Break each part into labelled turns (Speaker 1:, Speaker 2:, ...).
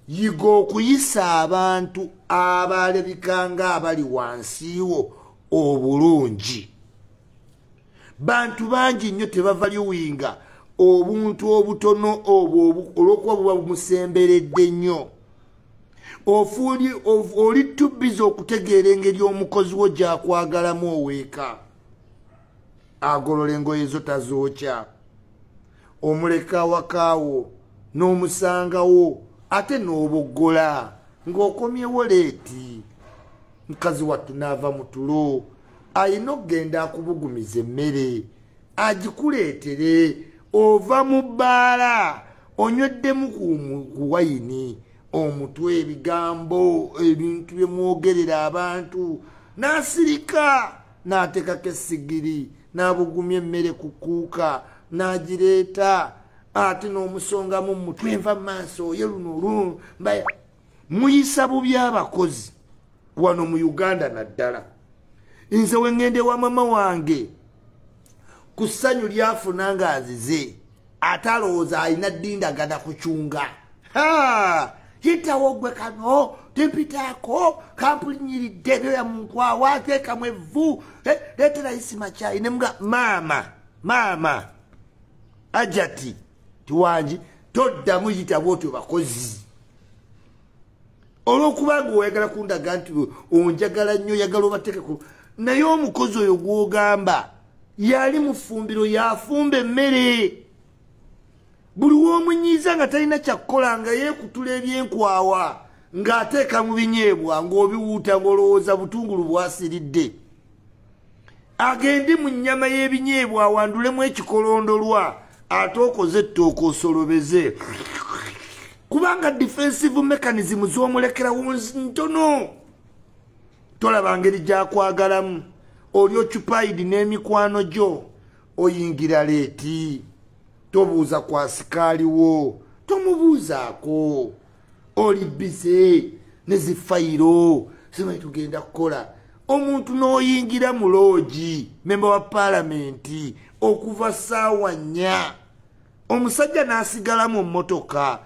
Speaker 1: yigo okuyisa abantu abalabikanga abali wansiwo obulungi. Bantu bangi nnyo tebavaluwinga obuntu obutono obwo olw'okuba buba bumusemberedde nnyo. Oli tubbiza okutegeera engeri omukozi wo gy'akwagalamu oweeka. Agolola engoye zo tazookya. Omuleka awakaawo n'omusangawo ate n'oboggola ng'okomyewo leeti. Mukazi wattu n'ava mu tulo ayina okugenda akubugumiza emmere agikuleetere. Ova mu bbaala onyweddemu ku wayini omutwe ebigambo ebintu bye mwogerera abantu n'asirika n'ateekako essigiri n'abugumya emmere ku kuuka n'agireeta ate n'omusongamu mu mutwe nva maaso ye luno olumu. Muyisa bubi abakozi wano mu Uganda naddala. Nze we ngende wa mama wange ku ssanyu lyafuna ng'azize atalowooza alina ddindagana kucunga. Yitawo gwe kano tempitaako kampulinyiridde byoya mu nkwawa ateekamu evvu leetera isima kyayi ne mga maama ajati tiwangi toddamu yitawo otyo bakozi. Olw'okuba ng'oyagala kundaga nti onjagala nnyo oyagala obateekeko naye omukozi oyo gw'ogamba yali mu ffumbiro yafumba emmere. Buli w'omunyiiza nga talina kyakukola nga yeekutula ebyenkwawa ng'ateeka mu binyeebwa ng'obiwuuta ng'olowooza butungulu bwasiridde. Agende mu nnyama y'ebinyeebwa awandulemu ekikolondolwa ate okoze ettooka osolobeze. Kubanga defensive mechanism z'omulekerawo ntono. Tolaba ngeri gy'akwagalamu. Oli occupied n'emikwano gyo oyingira leeti. Tobuuza kwa sikaaliwo tomubuuzaako. Oli bize ne zifayiro simanyi tugenda kukola. Omuntu n'oyingira mu loogi memba wa paalamenti okuva ssaawa 4. Omusajja n'asigala mu mmotoka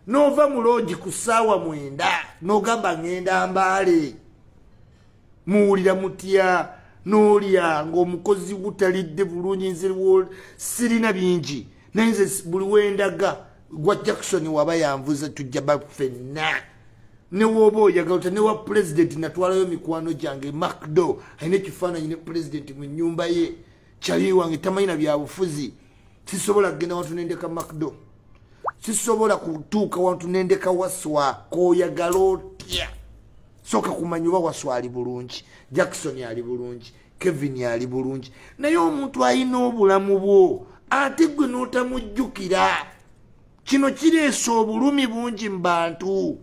Speaker 1: n'ova mu loogi ku ssaawa 9 n'ogamba ngenda Mbaale. Muwulira mutya n'olya ng'omukozi butalidde bulungi. Nze sirina bingi naye nze buli wendaga gwa Jackson waba yanvuza tujja bafenna. Ne woba oyagala ne wa president natwalayo mikwano gyange Macdo ayina ekifaananyi ne president mu nnyumba ye. Kyali wange tamanyina byabufuzi. Sisobola kugenda wantu nendeka Macdo. Sisobola kutuuka wantu nendeka Waswa k'oyagala otya. Soka kumanya oba Waswa ali bulungi, Jackson ali bulungi, Kevin ali bulungi. Naye omuntu ayina obulamu bwo ate gwe n'otamujjukira. Kino kireesa obulumi bungi mu bantu.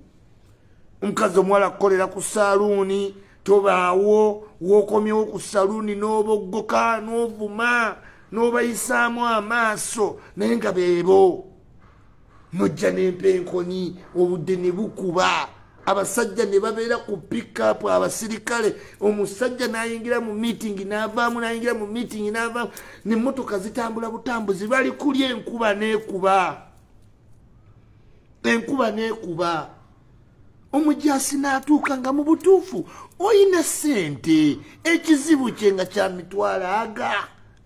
Speaker 1: Omukazi omuwala akukolera ku saluuni tobaawo w'okomyewo ku saluuni n'oboggoka n'ovuma n'obayisaamu amaaso naye nga beebo. Nojja n'empenkoni obudde ne bukuba. Abasajja ne babeera ku pick-up abasirikale. Omusajja n'ayingira mu meeting n'avaamu n'ayingira mu meeting n'avaamu. N'emmotoka zitambula butambuzi bali kulya enkuba n'ekuba. Enkuba n'ekuba. Omujaasi n'atuuka nga mu butuufu oyina ssente. Ekizibu kye nga kya mitwalo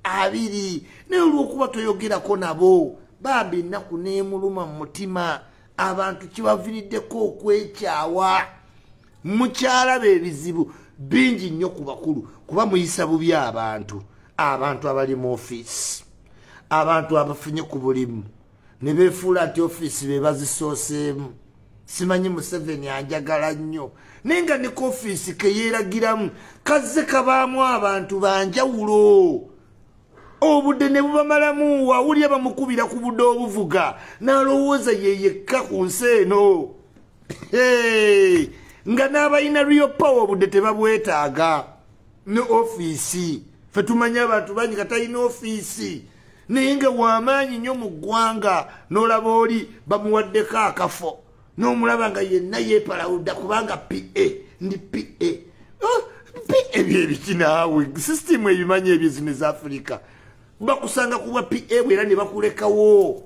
Speaker 1: 20. Naye olw'okuba toyogerako nabo bambi ennaku n'emuluma mu mutima. Abantu kibaviriddeko okwekyawa. Mukyalaba ebizibu bingi nnyo ku bakulu kuba muyisa bubi abantu. Abantu abali mu ofiisi, abantu abafunye ku bulimu ne beefuula nti ofiisi be bazisooseemu. Simanyi Museveni anjagala nnyo naye nga ne ku ofiisi ke yeeragiramu kazze kabaamu abantu banjawulo. Obudde ne bubamalamu wawulya bamukubira ku budde obuvuga n'alowooza ye yekka ku nsi eno. Nga n'abalina real power obudde tebabwetaaga. Ne ofiisi ffe tumanya abantu bangi katalina ofiisi naye nga w'amaanyi nnyo mu ggwanga n'olaba oli bamuwaddeko akafo n'omulaba nga yenna yeepalawudda kubanga PA ndi PA. PA byebiki naawe sisitimu ebimanyi ebyezino Africa. Bakusanga kuba PA bwera ne bakulekawo.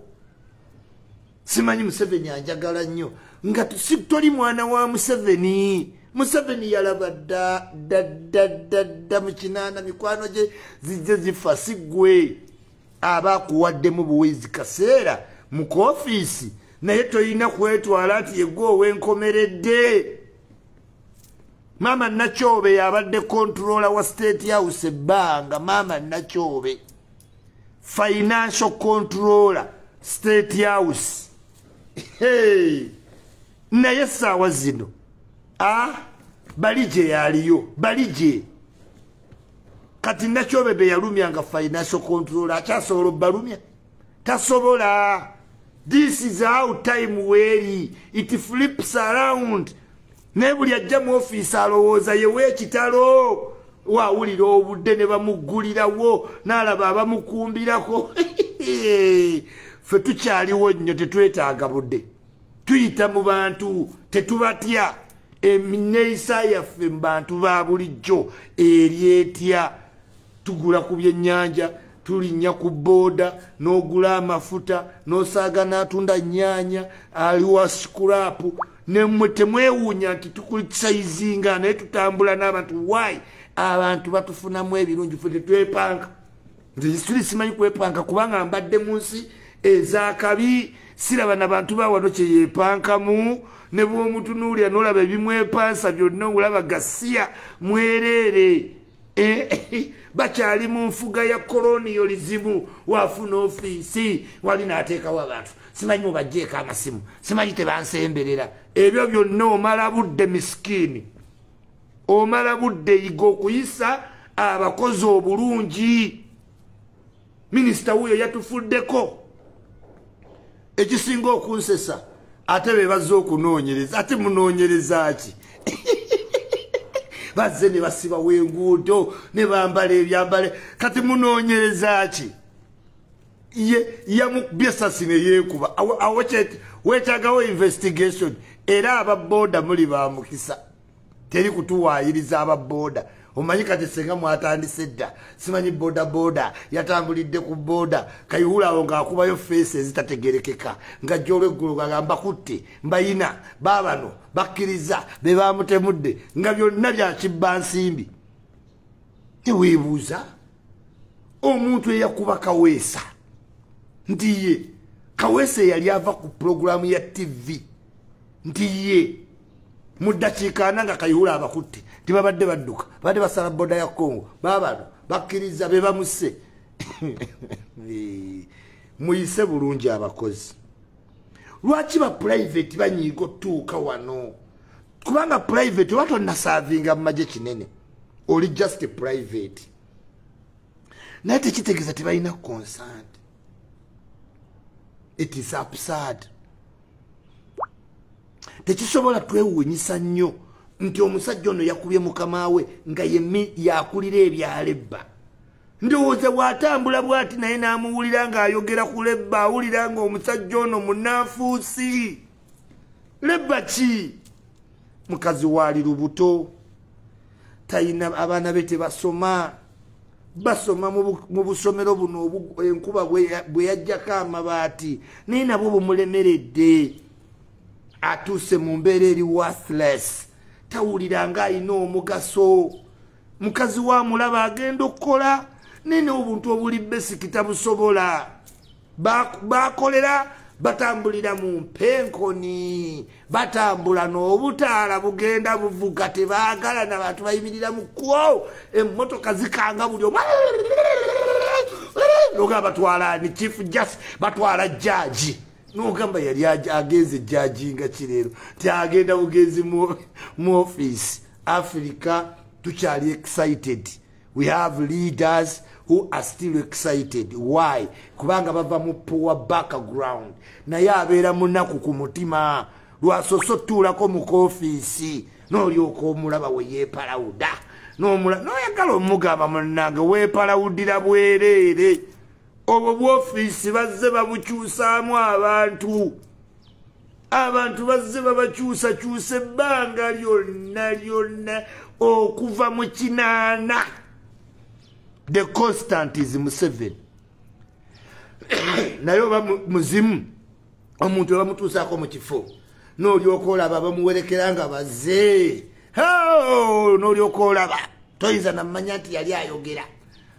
Speaker 1: Simanyi Museveni anjagala nnyo. nga toli mwana wa Museveni. Museveni yalaba da mukinana mikwano gye zijje zifa sigwe abakuwadde mu buwizi kaseera mu kofiisi naye toyina kwetwala ati yegwe wenkomeredde. Mama Nachobe yabadde controller wa State House ebbanga. Mama Nachobe financial controller State House. Hey, naye saawa zino balije yaliyo balije kati Nachobe be yalumyanga financial controller akyasobola balumya tasobola. This is how time weary it flips around. Nebuli ajja mu office alowooza yewe ekitalo wawulira obudde ne bamugulirawo n'alaba abamukumbirako. Ffe tukyaliwo nnyo tetwetaaga budde tuyita mu bantu tetubatya. Emineeyisa yaffe mu bantu ba bulijjo eryetya. Tugula ku byennyanja tulinnya ku booda n'ogula amafuta n'osaaga n'atunda nnyaanya aliwa sikulapu nemwe temwewuunya nti tukusayizinga naye tutambula n'abantu. Why? Abantu batufunamu ebirungi ffe tetwepanka. Nze simanyi kwepanka kubanga mbadde mu nsi ez'akabi siraba n'abantu bawano kye yeepankamu ne bw'omutunuulira n'olaba ebimwepansa byonna olaba gasiya mwereere. Bakyali mu nfuga ya koloniyolizimu. Wafuna ofiisi wali n'ateekawo abantu simanyi mubagjeeko amasimu simanyi tebansemberera. Ebyo byonna omala budde miskiini omala budde yiga okuyisa abakozi obulungi. Minisita wuyo yatufuddeko ekisinga okunsesa ate be bazze okunoonyereza. Ate munoonyereza ki? Bazze ne basiba w'enguudo ne bambala ebyambale kati munoonyereza ki? Ye yamukubye essasi ne yeekuba. Weetaagawo investigation era ababooda muli bamukisa teri kutuwaayiriza ababooda. Omanyi kati senga mwatandise dda simanyi booda yatambulidde ku booda kayihulawo ng'akubayo feesi ezitategerekeka nga gy'olweggulu ng'agamba kutte mbayina baabano bakkiriza be baamutemudde nga byonna byakibba nsimbi. Teweebuuza omuntu eyakuba Kaweesa nti ye Kaweesa yali ava ku pulogulaamu ya TV nti ye mu ddakiika ana nga kayihula abakutte tibabadde badduka badde basala booda ya Congo baabano bakkiriza be bamuse. Muyise bulungi abakozi. Lwaki ba private banyiiga otuuka wano? Kubanga private oba tonnasaavinga mu magye kinene oli just private naye tekitegeeza tebalina consent. It is absurd. Tekisobola twewuunyisa nnyo nti omusajja ono yakubye mukama we nga yakulira ebyalebba. Ndowooza bw'atambula bw'ati naye n'amuwulira ng'ayogera ku lebba awulira ng'omusajja ono munnanfuusi. Lebba ki? Mukazi waali lubuto tayina abaana be tebasoma. Basoma mu busomero buno enkuba bwe yajjako amabaati naye nabwo bumulemeredde. Atuuse mu mbeera eri worthless tawulira ng'alina omugaso. Mukazi wa mulaba agenda okukola naye n'obuntu obuli basic tabusobola. Bakolera batambulira mu mpenkoni batambula n'obutaala bugenda buvuga tebaagala n'abantu bayimirira mu kkubo emmotoka zikanga buli omu noga batwala ni chief justice batwala judge nogamba yali agenze judge nga kirero tiagenda bugenzi mu office. Africa tukyali excited. We have leaders who are still excited. Why? Kubanga bava mu poor background. Naye abeera munaku ku mutima. Lwasosotuulako mu kofiisi. N'olyoka omulaba we yeepalawuda. N'oyagala omugamba munnange weepalawudira bwereere. Obwo bw'ofiisi bazze babukyusaamu abantu. Abantu bazze babakyusakyusa ebbanga lyonna okuva mu kinaana. The constant is Museveni. Naye oba muzimu omuntu bamutuusaako mu kifo n'olyoka olaba bamuwerekera nga bazze n'olyoka olaba toyinza namanya nti yali ayogera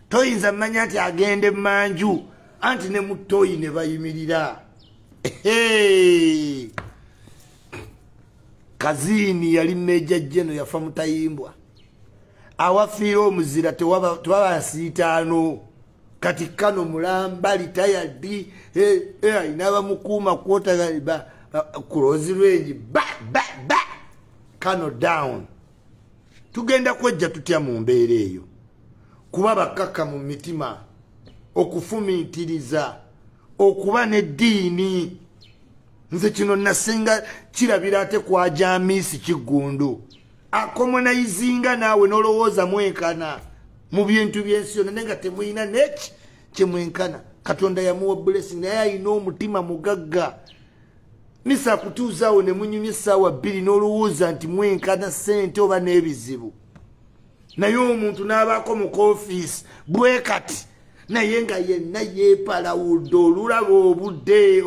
Speaker 1: toyinza mmanya nti agenda emmanju anti ne mu toyi ne bayimirira Kazini yali Meja Jeno yafa mutayimbwa awafiira omuzira tewaba nsiitaano kati Kano mulamba litayadi inaba mukuuma kwota close range ba Kano down tugenda kwejja tutya mu mbeera eyo kuba bakaka mu mitima okufumiitiriza okuba n'eddiini nze kino nasinga kirabira ate kwa Jamisi Kigundu akomonayizinga naawe nolowooza mwenkana mu bintu by'ensi yonna naye nga temulina neki kyemwenkana Katonda yamuwa blessing naye alina omutima mugagga misa kutuuzaawo ne munyumya essaawa 2 n'olowooza nti mwenkana ssente oba n'ebizibu naye omuntu n'abaako mu kofiisi bwe kati naye nga yenna yeepalawudde olulaba obudde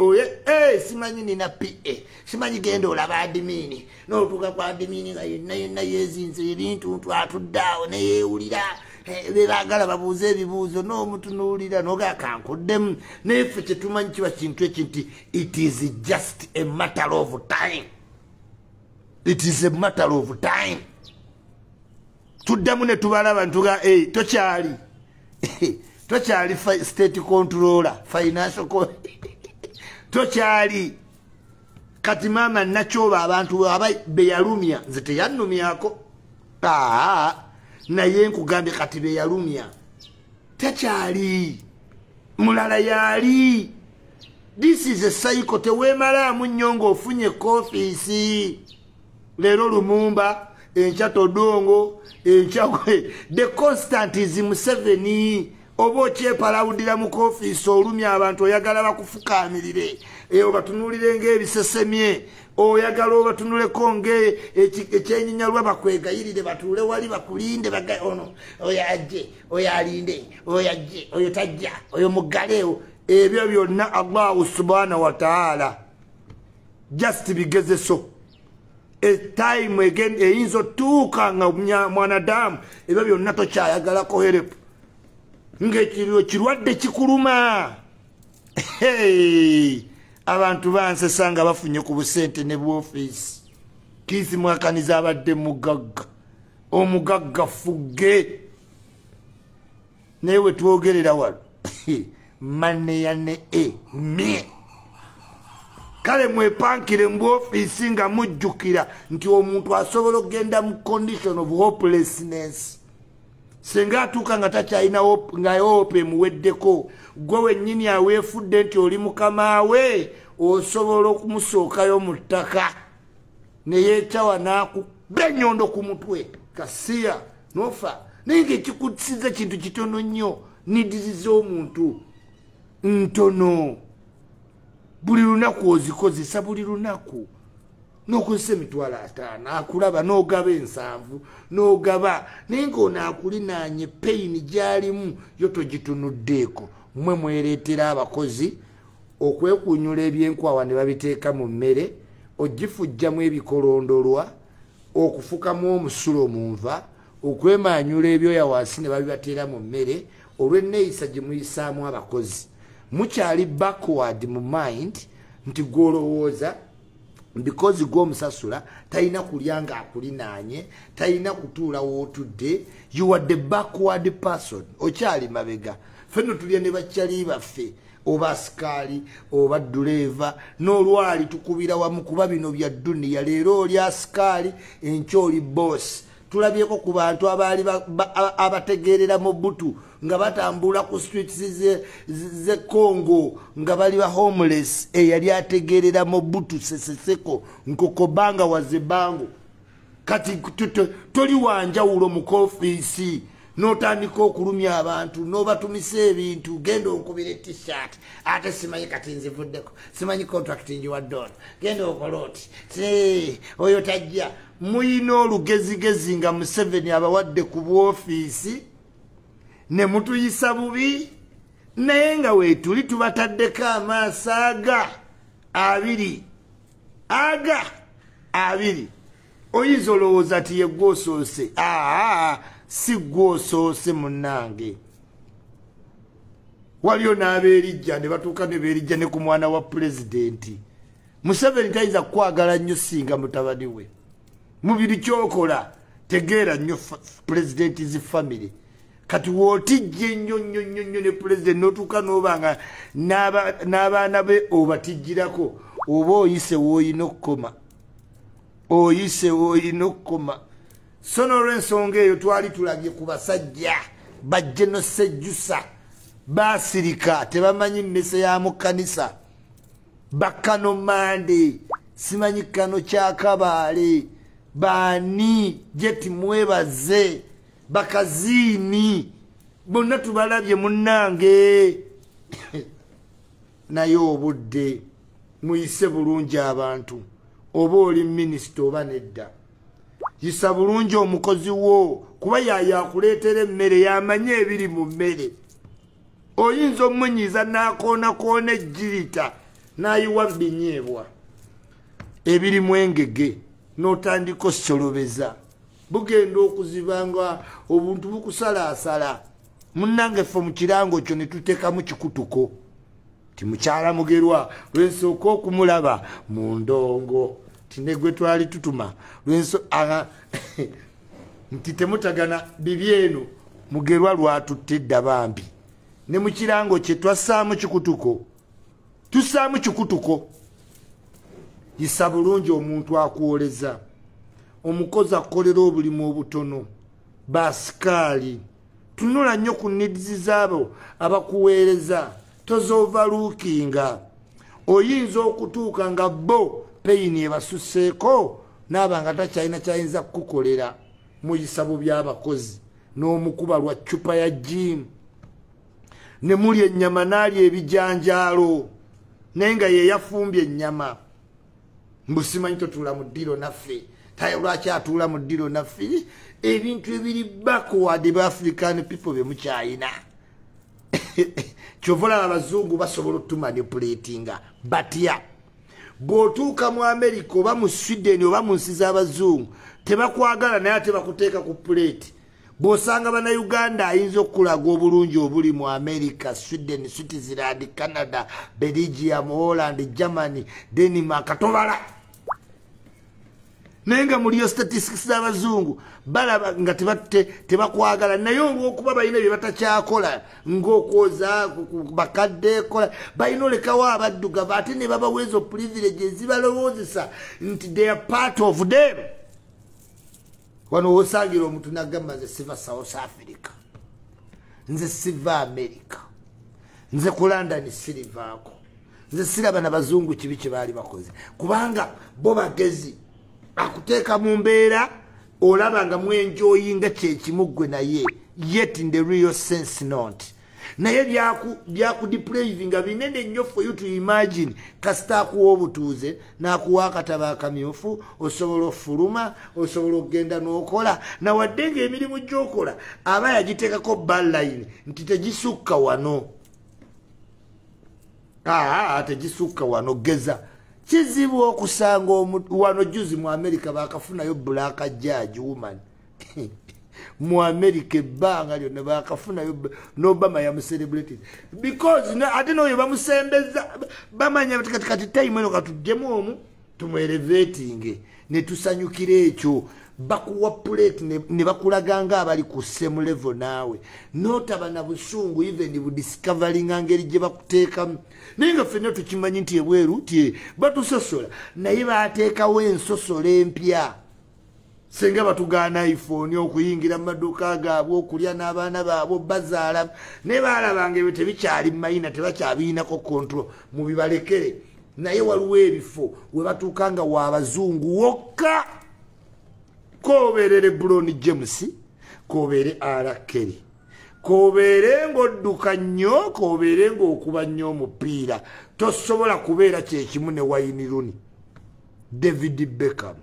Speaker 1: simanyi nina PA simanyi genda olaba adimini n'otuuka kwa adimini nga yenna yeezinze ebintu atuddaawo neyeewulira bebaagala babuuze ebibuuzo n'omutunuulira n'ogaakankuddemu naye ffe kyetumanyi kiba kintu eki nti it is just a matter of time. It is a matter of time. Tuddamu ne tubalaba ntuga tokyali tokyali state controller financial tokyali kati mama nakyoba abantu beyalumya nze teyannumyako naye nkugambye kati beyalumya takyali mulala yali. This is a cycle tewemalaamu nnyo ng'ofunye kofiisi leero Lumumba enchato dongo enchakwe the constant is Museveni oba okyepalawudira mu kofiisi olumya abantu oyagala bakufukaamirire obatunulire ng'ebisesemye oyagala obatunuleko ekyenyinyalwa bakwegayirire batuule wali bakulinde ono oyo ajje oyo alinde oyo ajje oyo tajja oyo muggaleewo ebyo byonna Allahu subhanahu wa ta'ala just bigezeso a time again eyinza otuuka nga mwanadamu ebyo byonna tokyayagalako help ng'ekiriwo kirwadde kikuluma abantu bansesa nga bafunye ku busente ne bw'ofiisi kiisi mwakaniza abadde mugagga omugagga fugge naye we twogerera wano mane yane mie kale mwepankire mu ofiisi nga mujjukira nti omuntu asobola okgenda mu condition of hopelessness senga atuuka nga takyalina nga hope emuweddeko gwe wennyini aweefudde nti oli mukama we osobola okumusookayo mu ttaka ne yeekyawa n'akubba ennyondo ku mutwe kasiya nofa naye ng'ekikusiza kintu kitono nnyo nidiriza omuntu ntono buli lunaku ozikozesa buli lunaku n'okozesa emitwalo 5 akulaba n'ogaba 7 n'ogaba naye ng'onaakulinaanye peyini gy'alimu yo togitunuddeeko mmwe mwereetera abakozi okwekunyula ebyenkwawa ne babiteeka mu mmere ogifujjamu ebikolondolwa okufukamu omusulo mu nva okwemanyula ebyoya wansi ne babibateera mu mmere olw'enneeyisa gye muyisaamu abakozi mukyali backward mu mind nti gwolowooza because gw'omusasula talina kulya ng'akulinaanye talina kutuula wootudde you are the backward person okyali mabega ffenno tulya ne bakyali baffe oba asikaali oba duleeva n'olwali tukubira wamu kuba bino bya dduniya leero oli asikaali enkya oli boosi tulabyeko ku bantu abaali abategeerera mu butu nga batambula ku streets ze Congo nga bali ba homeless eyali ategeerera mu butu seseseko nkokobanga wazebango kati toli wanjawulo mu kofiisi n'otandika okulumya abantu n'obatumisa ebintu genda okubira t-shirt ate simanyi kati nzivuddeko simanyi contract njiwadde ono genda okola oti oyo tajja muyina olugezigezi nga Museveni abawadde ku bw'ofiisi ne mutuyisa bubi naye nga weetuli tubataddeko amaaso aga 2 aga abiri oyinza olowooza ti ye gwosoose si gwosoose munnange waliyo n'abeerijja ne batuuka ne beerijja ne ku mwana wa pulezidenti Museveni tayinza kukwagala nnyo singa mutabani we mubiri kyokola tegeera nnyo pulezidenti zi family kati wootijje nnyo ne pulezidenti n'otuuka n'obanga n'abaana be obatijjirako oba oyise w'olina okukoma so n'olw'ensonga eyo twali tulabye ku basajja bajje no sejjusa baasirika tebamanyi mmese ya mu kkanisa bakano mande simanyi kano kyakabaale baani jeti mwebaze bakaziini bonna tubalabye munnange naye obudde muyise bulungi abantu oba oli minisita oba nedda yisa bulungi omukozi wo kuba yakuleetera emmere yamanye ebiri mu mmere oyinza omunyiza n'akoona ejjirita n'ayiwa binyeebwa ebirimu engege n'otandika osolobeza bugenda okuzibanga obuntu bukusalaasala munnange ffe mu kirango kyo ne tuteekamu kikutuko ti mukyala mugerwa lwensooka okumulaba mu ndongo tine gwe twali tutuma nti temutagana bibi eno mugerwa lwatutte edda bambi ne mu kirango kye twassaamu kikutuko yisa bulungi omuntu akwoleza omukozi akolera obulimu obutono basikaali tunula nnyo ku needs zaabo abakuweereza tozovaluukinga oyinza okutuuka nga bo peyini ebasuseeko n'abanga takyalina kyayinza kukukolera muyisa bubi abakozi n'omukuba lwa cupa ya jimu ne muli ennyama n'alya ebijanjaalo naye nga ye yafumbye ennyama mbusimanyi totuula mu ddiro naffe taye lwaki atuula mu ddiro naffe ebintu ebiri backward ba African people bye mukyayina kyovola abazungu basobola otumanipulatinga batya bw'otuuka mu America oba mu Sweden oba mu nsi z'abazungu tebakwagala naye ate bakuteeka ku puleeti bw'osanga bannayuganda ayinza okulaga obulungi obuli mu America, Sweden, Switzerland, Canada, Belgium, Holland, Germany, Denmark tobala naye nga muliyo statistics z'abazungu balaba nga tebakwagala naye olw'okuba balina bye batakyakola ng'okwoza bakadde kola balina olekawo abaddugavu ate ne babaweezo privileges zibalowoozesa nti they are part of them wano wosangira omuntu nagamba nze siva South Africa nze siva America nze ku London sirivaako nze siraba n'abazungu kibi kye baali bakoze kubanga bo bagezi akuteeka mu mbeera olaba nga mwenjoyinga kyekimuggwe naye yet in the real sense not naye byakudepravinga binene nnyo for you to imagine kasita akuwa obutuuze n'akuwa akatabo akamyufu osobola ofuluma osobola okgenda n'okola nawadde nga emirimu gy'okola aba yagiteekako balline nti tegisukka wano tegisukka wano geza kizibu okusanga wano juzi mu America bakafunayo black judge woman mu America ebbanga lyonna bakafunayo n'Obama yamucelebrated because ate n'oyo bamusembeza bamanya kati time eno katuggyemu omu tumwelevating ne tusanyukira ekyo bakuwa plate ne bakulaganga abali ku same level naawe notaba na busungu even bu discovering angeri gye bakuteekamu naye nga ffenna tukimanyi nti ebweru ti batusosola naye baateekawo ensosolo empya senga batugaana iPhone okuyingira mu maduuka gaabwe okulya n'abaana baabwe bazaala naye baalabanga ebyo tebikyali mu mayina tebakyabiinako control mu bibalekere naye waliwo ebifo we batuuka nga waabazungu wokka kobeerere Brown James kobeere Kelly kobeere ng'odduka nnyo kobeere ng'okuba nnyo omupiira tosobola kubeera kyekimu ne Wayne Rooney David Beckham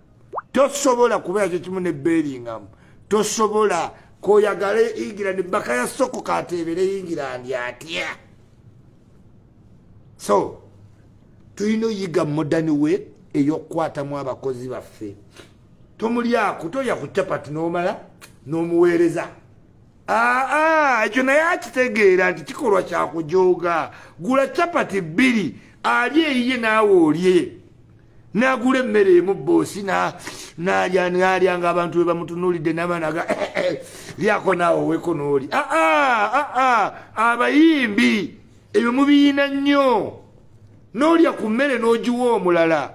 Speaker 1: tosobola kubeera kyekimu ne Bellingham tosobola koyagale England bakaya soko kateebere England atya so tuyina oyiga modern way eyokukwatamu abakozi baffe. Tomulyako toya ku chapati n'omala n'omuweereza. Ekyo naye akitegeera nti kikolwa kya kujooga. Gula chapati 2 ali eyiye naawe olye. N'agula emmere emu boosi n'alyanga abantu we bamutunuulidde n'amanaga lyako naawe oweko n'oli. Abayimbi ebyo mubiina nnyo. N'olya ku mmere n'ogiwa omulala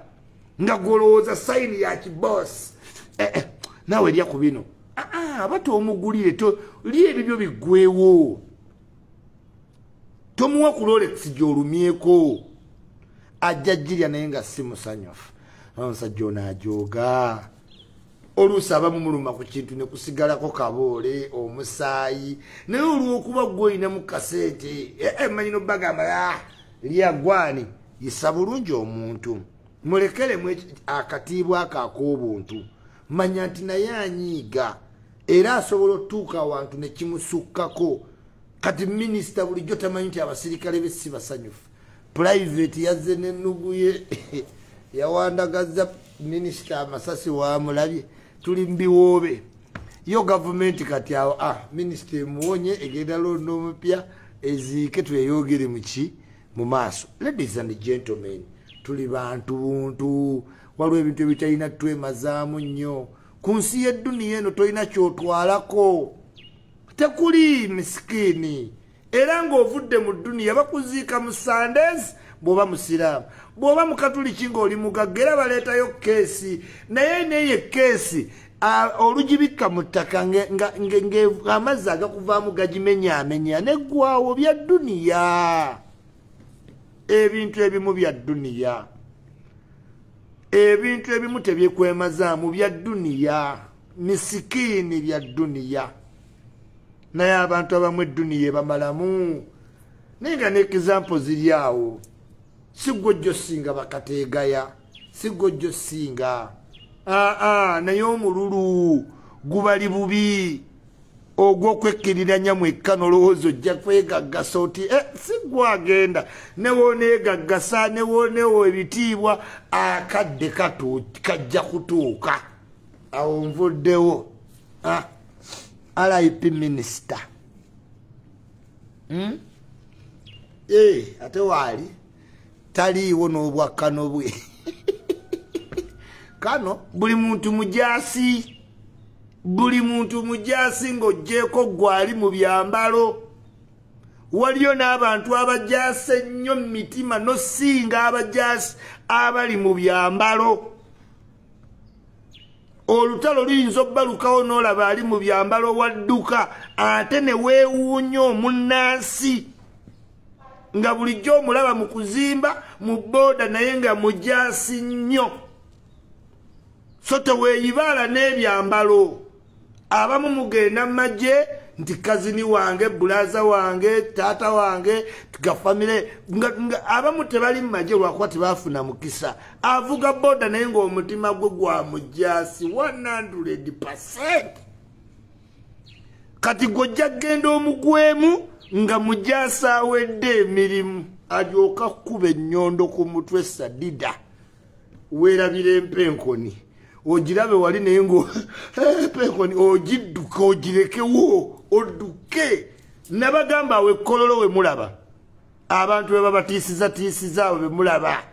Speaker 1: nga golowooza sayini ya kiboosi. Naawe lya ku bino. Abata omugulire lya ebibyo biggwewo. Tomuwa ku Rolex gy'olumyeko. Ajja jirya naye nga si musanyufu. Omusajja ono ajooga. Oluusi abamu muluma ku kintu ne kusigalako kaboole omusaayi. Naye olw'okuba ggwe olina mu kaseete manyi n'obbagamba lya gwani yisa bulungi omuntu. Mulekeremu akatiibwa ako ak'obuntu. Manya nti naye anyiiga era asobola otuuka awantu ne kimusukkako. Kati minisita bulijjo tamanyi nti abasirikale be si basanyufu. Private yazze n'ennuguye yawandagaza minisita amasasi wamulabye tuli mbiwoobe. Yo gavumenti kati awo minisita emuwonye egenda londo omupya eziike tweyogere mu maaso. Ladies and gentlemen, tuli bantu buntu. Waliwo ebintu ebitalina twemazaamu nnyo. Ku nsi y'edduniya eno tolina kyotwalako. Tekuli misikini. Era ng'ovudde mu dduniya bakuziika mu Sundays bw'oba musiraamu. Bw'oba mukatuliki ng'oli mugagga era baleetayo keesi. Naye neyo keesi olugibikka mu ttaka amazzi agakuvaamu gagimenyaamenya neggwawo bya dduniya. Ebintu ebimu bya dduniya. Ebintu ebimu tebyekwemazaamu bya dduniya. Misikini bya dduniya. Naye abantu abamu edduniya bamalamu. Naye nga n'example ziri awo. Si ggwe singa bakateegaya. Si ggwe singa. Naye omululu gubali bubi. Ogw'okwekkiririranya mwekka n'olowooza ojja kwegaggasa oti si ggwe agenda. Newooneegaggasa newoonewo ebitiibwa akadde kajja kutuuka. Awo nvuddewo. RIP Minisita. Ate waali taliiwo n'obwakkano bwe. Kano buli muntu mujaasi. Buli muntu mujaasi ng'oggyeko gwali mu byambalo. Waliyo n'abantu abajaase ennyo mu mitima n'osinga abajaasi abali mu byambalo. Olutalo luyinza obbalukawo n'olaba ali mu byambalo wadduka ate ne weewuunya omunnansi. Nga bulijjo omulaba mu kuzimba mu booda naye nga mujaasi nnyo. So teweeyibaala n'ebyambalo. Abamu mugenda mmagye nti kazini wange, bulaza wange, taata wange, tugafamire. Abamu tebali mmagye lwakuba tebaafuna mukisa. Avuga booda naye ng'omutima gwe gwa mujaasi 100%. Kati gojja genda omugwemu nga mujaasi awedde emirimu. Alyoka kuba ennyondo ku mutwe sadida. Weerabira empenkoni. Ogirabe wali naye ngo penkoni ogidduka ogirekewo odduke. Nabagamba awe kololo we mulaba. Abantu be babatiisiza awe be mulaba.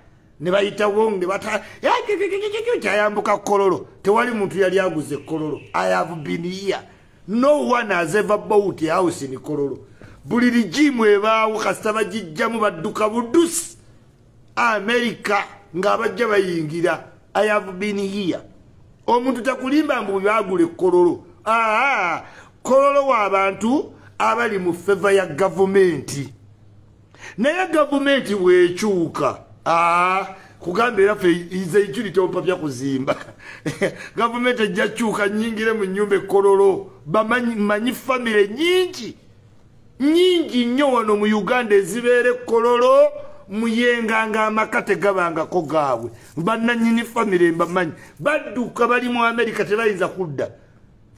Speaker 1: Ne bayitawo nge bata kyayambuka kololo. Tewali muntu yali aguze kololo. I have been here. No one has ever bought a house in kololo. Buli ligimu ebaawo kasita bagijjamu badduka buddusi. America ng'abajja bayingira. I have been here. Omuntu takulimba mbu byagule kololo. Kololo w'abantu abali mu favor ya gavumenti. Naye gavumenti bw'ekyuka. Kugambira ffe ize Iculi tompapya kuzimba. Gavumenti ejja kyuka nyingire mu nnyumba kololo. Bamanyi famire nyingi nnyo wano mu Uganda ezibeere kololo. Muyenganga amakate gabangako gaabwe. Bannannyini famire mbamanyi. Badduka bali mu America tebayinza kudda.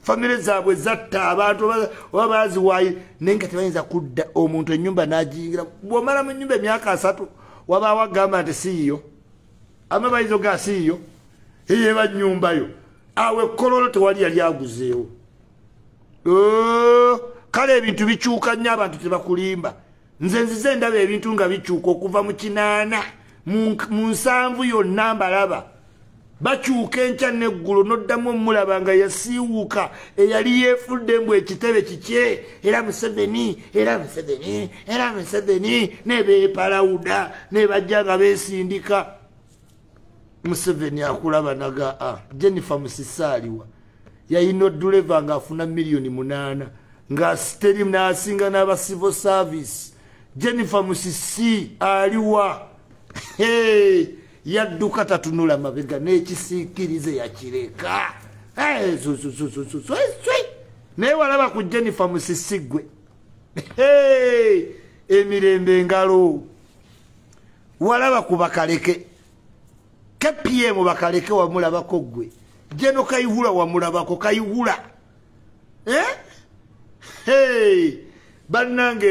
Speaker 1: Famire zaabwe zatta abantu babaziwaayi naye nga tebayinza kudda. Omuntu ennyumba n'agiyingira. Bw'omala mu nnyumba emyaka 3 wabaawo agamba nti siiyo. amabayizo gasiyo eyeba nyumba yo awe kololo tewali yali aguzeewo kale ebintu bikyuka nnyo abantu tebakulimba nze nzize ndaba ebintu nga bikyuka okuva mu 8 mu 7 yonna mbalaba bakyuka enkya n'eggulu n'oddamu omulaba nga yasiiwuuka eyali yeefudde mbu ekitebe kikye era Museveni nebeepalawuda nebajja nga beesindika Museveni akulaba naga Jennifer Musisaaliwa yayina oduleva ng'afuna $8,000,000 nga steri n'asinga n'aba civil service Jennifer Musisi aliwa yadduka tatunula mabega n'ekisiikirize yakireka naye walaba ku Jennifer Musisi gwe emirembe engalo walaba ku bakaleke KPM bakaleke wamulabako gwe Jeno Kayihura wamulabako Kayihura bannange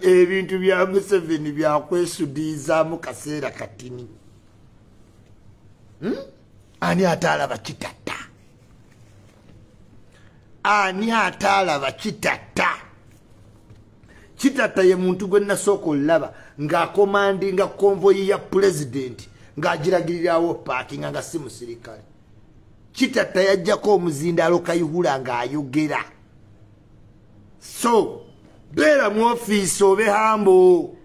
Speaker 1: ebintu bya Museveni byakwesudiizaamu kaseera katini ani ataalaba kitatta kitatta ye muntu gwe nasooka olaba ng'akomandinga konvoyi ya pulezidenti ng'agiragirirawo paakinga nga si musirikale kitatta yajjako omuzindaalo Kayihura ng'ayogera so beera mu ofiisi obe hambo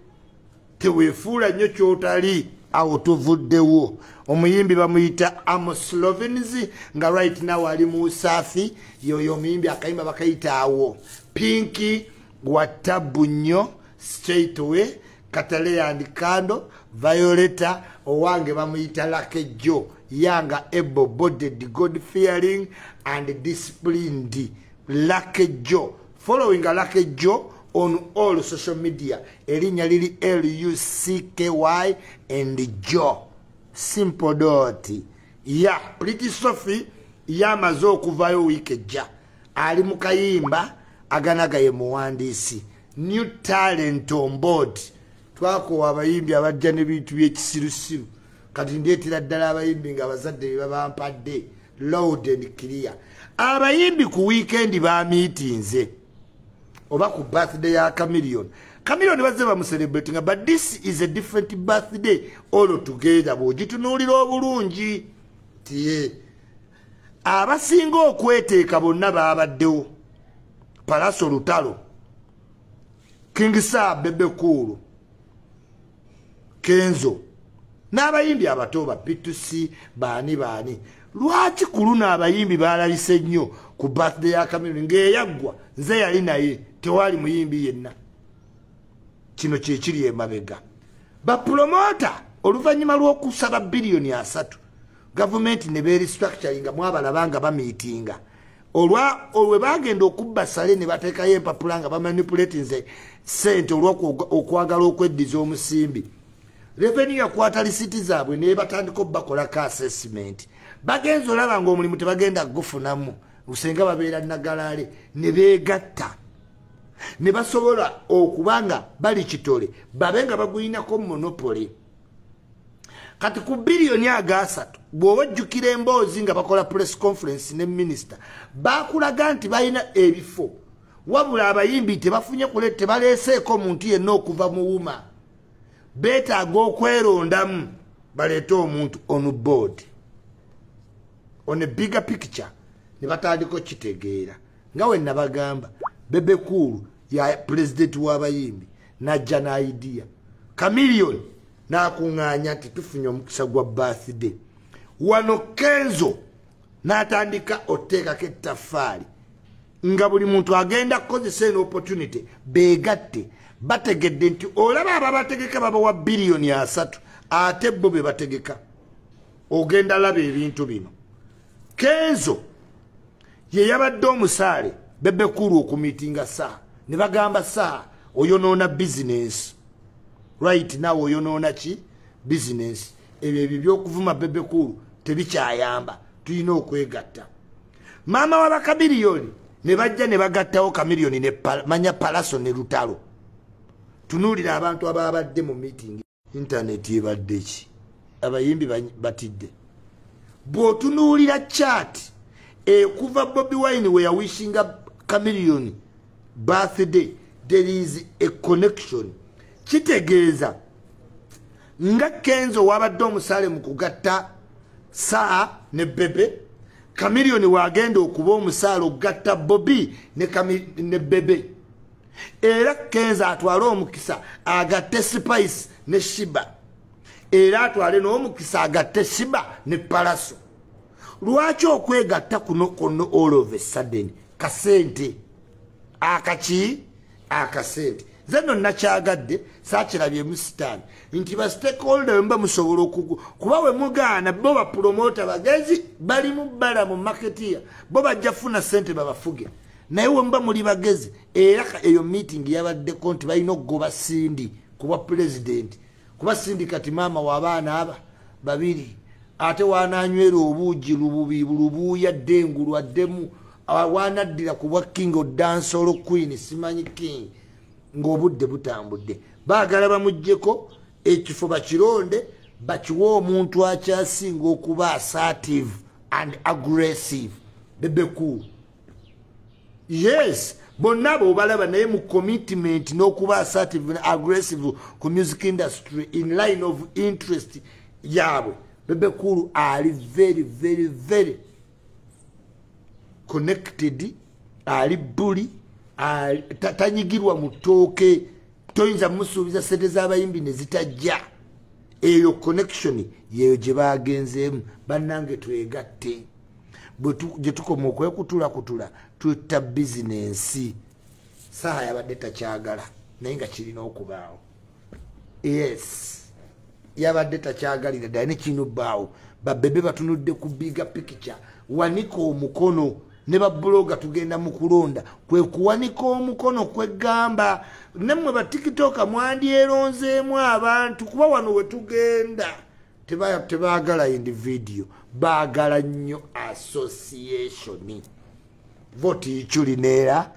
Speaker 1: teweefuula nnyo kyotali awo tuvuddewo omuyimbi bamuyita Amulamuzza nga right now ali mu Usaafi yoyo omuyimbi akayimba bakayita awo Pinky Watabu nnyo Straight Away Katale and Kando Violeta owange bamuyita Lucky Joe Yanga able-bodied God-fearing and disciplined Lucky Joe following Lucky Joe on all social media erinya lili LUCKY and Joe simple dot Pretty Sophie yamaze okuvayo wiiki ejja ali mu kayimba aganagaye muwandiisi new talent on board twakowa abayimbi abajja n'ebintu by'ekisirusiru kati ndeetera ddala abayimbi nga abazadde be babampadde loud and clear abayimbi ku weekend bamiitinze oba ku birthday ya Chameleon bazze bamucelebrating but this is a different birthday all together bwogitunuulira obulungi tiye abasinga okweteeka bonna baabaddewo Palaso Lutalo King Saab Bebe Cool Kenzo n'abayimbi abato ba B2C baani lwaki kuluna abayimbi baalabise nnyo ku birthday ya Chameleon ng'eyaggwa nze yali naye tewali muyimbi yenna kino kyekiri emabega bapromota oluvannyuma lw'okusaba $3 gavumenti ne berestructuringa mwabalabanga bamiitinga olwe bagenda okubba sale ne bateekayo empapula nga bamanipulatinze ssente olw'okwagala okweddiza omusimbi revenue yakwata lisiti zaabwe ne batandika bakolako assessment bagenza olaba ng'omulimu tebagenda gufunamu lusenga babeera nagalaale ne beegatta ne basobola okubanga bali kitole babe nga baguyinako monopoly kati ku $3 bw'oba ojjukira emboozi nga bakola press conference ne minisita bakulaga nti balina ebifo wabula abayimbi tebafunye tebaleeseeko omuntu yenna okuva mu wuma beetaaga okwerondamu baleete omuntu on board on a bigger picture ne batandika kitegeera nga we nabagamba Bebe Cool ya president w'abayimbi najja na idea Chameleon n'akuŋŋaanya nti tufunye omukisa gwa birthday wano Kenzo n'atandika oteekako ettaffaali nga buli muntu agenda kukozesa eno opportunity beegatte bategedde nti olaba ababategeka babawa $3 ate bo be bategeka ogenda laba ebintu bino Kenzo ye yabadde omusaale Bebe Cool okumiitinga saa ne bagamba saa oyonoona business right now oyonoona ki business ebyo by'okuvuma Bebe Cool tebikyayamba tulina okwegatta maama wa Chameleon ne bajja ne bagattawo Chameleon ne manya Palaso ne Lutalo tunuulira abantu ababadde mu meeting internet ebadde ki abayimbi batidde bw'otunuulira chat kuva Bobi Wine we yawishinga Chameleone birthday there is a connection kitegeeza nga Kenzo wabadde omusale mu kugatta saa ne Bebe Chameleone wagenda okuba omusale okugatta Bobi ne Bebe era Kenzo atwale omukisa agatte Spice ne Shiba era atwale n'omukisa agatte Shiba ne Palaso lwaki okwegatta kuno kono all of a sudden kasente akasente zeno nakyagadde saakirabye musitani nti ba stakeholder mba musobola kuba we mugaana bo ba promota bagezi bali mu bbala mu marketia bo bajja funa sente babafuge naye we mba muli bagezi era eyo meeting yabaddeko nti balina okugoba Sindi kuba president kuba Sindi kati maama w'abaana aba babiri ate wananywera obuugi lubuuya ddengu lwaddemu wanaddira kubwa king of dance olo queen simanyi king ng'obudde butambudde baagala bamuggyeko ekifo bakironde bakiwa omuntu akyasinga okuba assertive and aggressive Bebe Cool. Yes, bonna b'obalaba naye mu commitment n'okuba assertive and aggressive ku music industry in line of interest yaabwe Bebe Cool ali very very very connected ali bully tanyigirwa mutoke toyinza musuubiza sente z'abayimbi ne zitajja eyo connection yeyo gye bagenzeemu bannange twegatte gye tukoma okwekutula tutta bizinensi saha yabadde takyagala naye nga kirina okubaawo yes yabadde takyagalira ddala ne kirina obbaawo babebe batunudde ku bigga picture wanika omukono ne babuloga tugenda mu kulonda kwe kuwanika omukono kwegamba nemmwe ba TikTok mwandyeronzeemu abantu kuba wano we tugenda tebaagala individual baagala nnyo association vote Iculi neera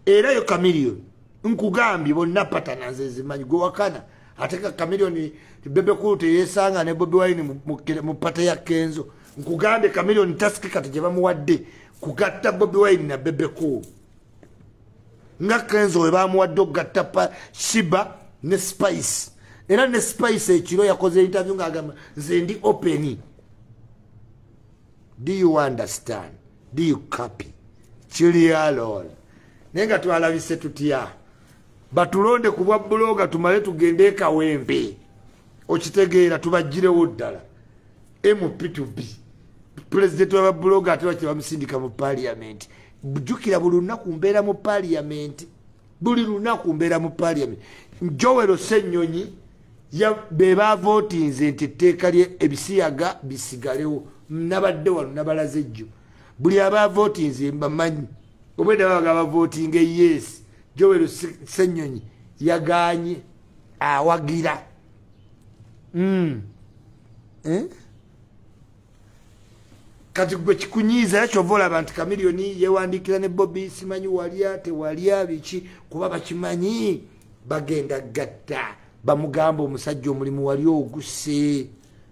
Speaker 1: era yo Chameleone nkugambye bonna patana nze zimanyi gwe wakana ateka Chameleone Bebe Cool teyesanga ne Bobi Wine mu pata ya Kenzo nkugambe Chameleone task kati gye bamuwadde kugatta Bobi Wine na Bebe Cool nga Kenzo we bamuwadde okugatta Shiba ne Spice era ne Spice ekiro yakoze interview ng'agamba nze ndi open. Do you understand? Do you copy? Chili alone nenga twalabise tutya batulonde ku bwa bloga tumale tugende Kawempe okitegeera tubajjirewo ddala MP2B president wa bloga ate bamusindika mu parliament bujukira buli lunaku mbeera mu parliament buli lunaku mbeera mu parliament Njowero Ssenyonyi ya beba votinze nti etteeka lye ebisiyaga bisigalewo nabadde wano nabalaze ejjo buli aba votinze mbamanyi obwedda babaga voting yes Njowero Ssenyonyi yaganye awagira kati gwe kikunyiiza yakyovola abantu Chameleone yewandikira ne Bobi simanyi walya tewalya biki kuba bakimanyi bagenda gatta bamugamba omusajja omulimu wali oguse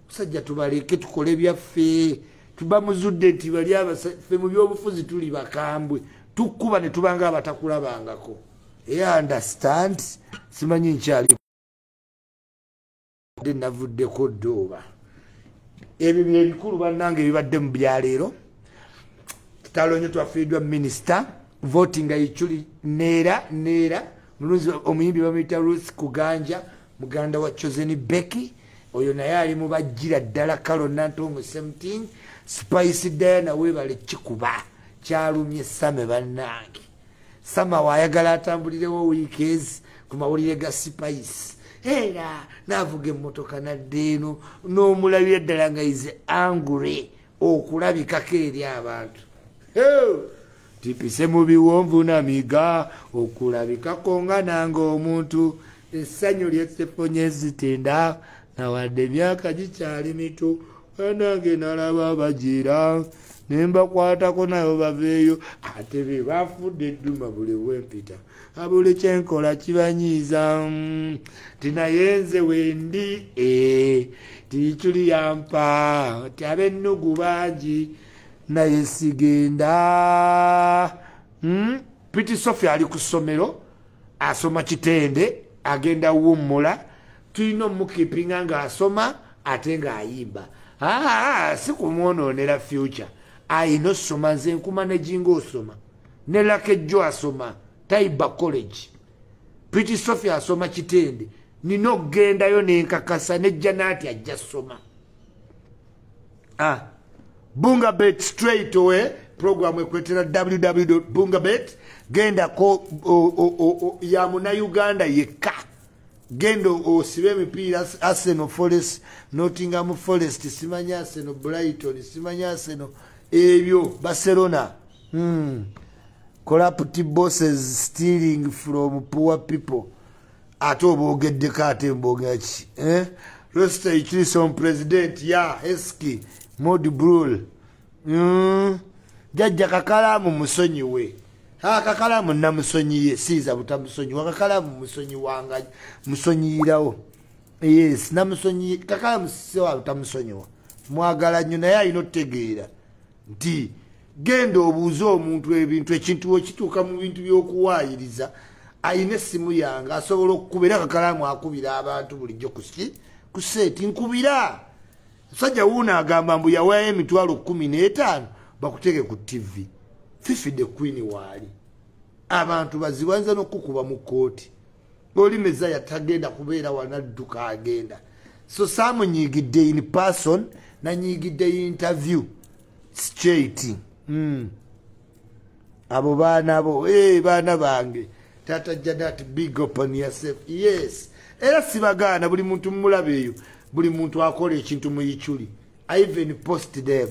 Speaker 1: musajja tubaleke tukole byaffe tubamuzudde nti bali abaffe mu byobufuzi tuli bakambwe tukuba ne tubanga abatakulabangako understand simanyi nkyali navuddeko ddooba ebyo byebikulu bannange bibadde mu byaleero tutalonye twafiiddwa minisita voting Iculi neera mulunzi omuyimbi bamuyita Ruth Kuganja muganda wa Chosen Becky oyo naye ali mu bajjira ddala Kalo Nantongo 17 Spice Diana webale kikuba kyalumye Same bannange Sama wayagala atambulirewo weekends ku mawulire ga Spice era navuga emmotoka naddeeno n'omulabira ddala nga ize angry okulabikako eri abantu tipise mu biwonvu namiga okulabikako nga nange omuntu essanyu lyessefonye zitenda nawadde emyaka gikyali mito nange nalaba abagira nemba kwatako nayo baveeyo ate be bafudde edduma buli wempita abuli kyenkola kibanyiiza tinayenze wendi Iculi yampa ti abennugu bangi naye sigenda Piti Sophia ali ku ssomero asoma kitende agenda wummula tulina omukipinga ng'asoma ate ng'ayimba si kumwonoonera future ayina osoma nze nkuma ne jinga osoma ne Lakejjo asoma Taiba College Piti Sophia asoma kitende nina okugendayo nenkakasa ne Janati ajja soma Bungabet straight away program ekwetera www.bungabet genda ko ya muna Uganda yekka genda osibe emipiira Arsenal Forest Nottingham Forest simanya Arsenal Brighton simanya Arsenal ebyo Barcelona corrupt bosses stealing from poor people atobogedde kate mbogaki Roster Iculi son president ya Eski Mod Brul jajja kakalamu musonyiwe kakalamu namusonyiye siiza butamusonyi wakakalamu musonyi wanga musonyirawo yes namusonyi kakalamu sewa butamusonyiwa mwagala nnyo naye alina otegeera nti genda obuuza omuntu ebintu ekintu okituuka mu bintu by'okuwaayiriza ayina essimu yange asobola okukubira kakalamu akubira abantu bulijjo ku seeti nkubira sajja wuuna agamba mbu yawaayo emitwalo 15 bakuteke ku TV Fifi the Queen waali abantu bazibanza n'okukuba mu kooti oli Mezaya tagenda kubeera wanadduka agenda so saamunyigidde in person nanyigidde interview straight abo baana bo baana bange Tata Janat big up on yourself yes era sibagaana buli muntu mulabeeyo buli muntu akola ekintu mu Iculi I even post them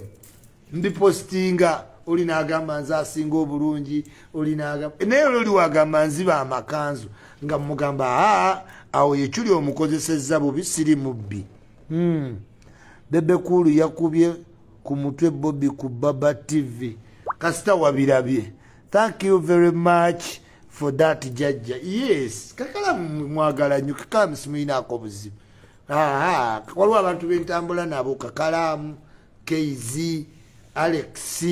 Speaker 1: ndi postinga oli n'agamba nze asinga obulungi oli n'agamba naye oli wagamba nziba amakanzu nga mugamba awo Iculi omukozesezza bubi siri mubbi Bebe Kulu yakubye ku mutwe Bobby ku Baba TV kasita wabirabye thank you very much for that jajja yes kakala mwagala nnyo kakala simuyinaako buzibu waliwo abantu bentambula nabo kakalamu KZ Alex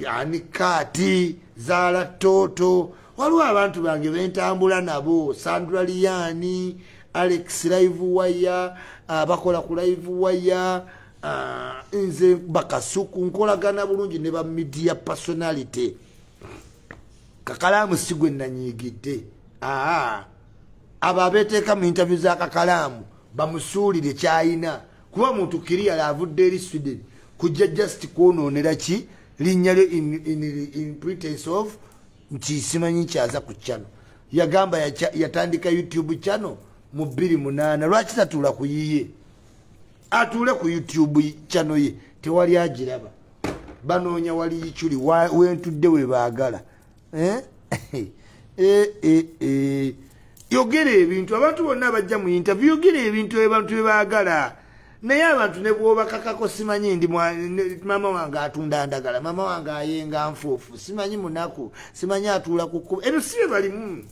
Speaker 1: Anikati Zala Toto waliwo abantu bange bentambula nabo Sandra Liani Alex live wire bakola ku live wire nze bakasuku nkolagana bulungi ne ba media personality kakalamu sigwe nanyigidde ababeteeka mu interview za kakalamu bamusuulire kyayina kuba muntu kiriya avudde eri Sweden kujja just kwonoonera ki linnya lyo in pretense of nti simanyi kyaza ku channel yagamba yatandika YouTube channel mu 2008 lwaki tatuula ku yiye atuule ku YouTube channel ye tewali agiraba banoonya wali Iculi wentudde we baagala yogera ebintu abantu bonna bajja mu interview yogera ebintu abantu bebaagala naye abantu ne bwobakakako simanyi ndi mama wange atunda ndagala mama wange ayenga nfuufu simanyi munaku simanyi atuula ku kkubo ebyo si bye balimu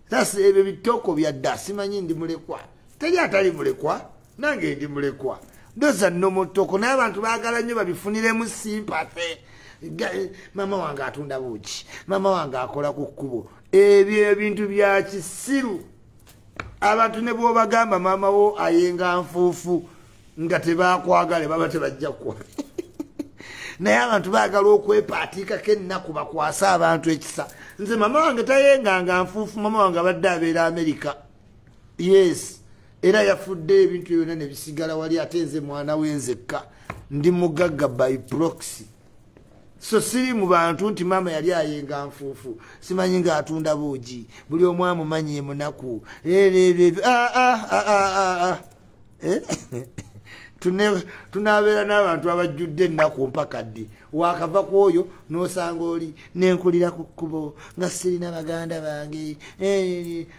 Speaker 1: sasa ebyo bitoko byadda simanyi ndi mulekwa teri atali mulekwa nange ndi mulekwa ndoza nomotoko naye abantu baagala nnyo babifuniremu sympathy mama wange atunda buki mama wange akola ku kkubo ebyo ebintu bya kisiru abantu ne bwobagamba mama wo ayenga nfuufu nga tebakwagale baba tebajja kuwa naye abantu baagala okwepaatiikako ennaku bakwasa abantu ekisa nze mama wange tayenganga nfuufu mama wange abadde abeera Amerika yes era yafudde ebintu byonna ne bisigala wali ate nze mwana wenzekka ndi mugagga by proxy so siri mu bantu nti mama yali ayenga nfuufu simanyi ng'atunda buugi buli omu amumanyi munaku tunabeera n'abantu abajjudde ennaku mpaka ddi wakava ku oyo n'osanga oli nenkulira ku kkubo nga sirina baganda bange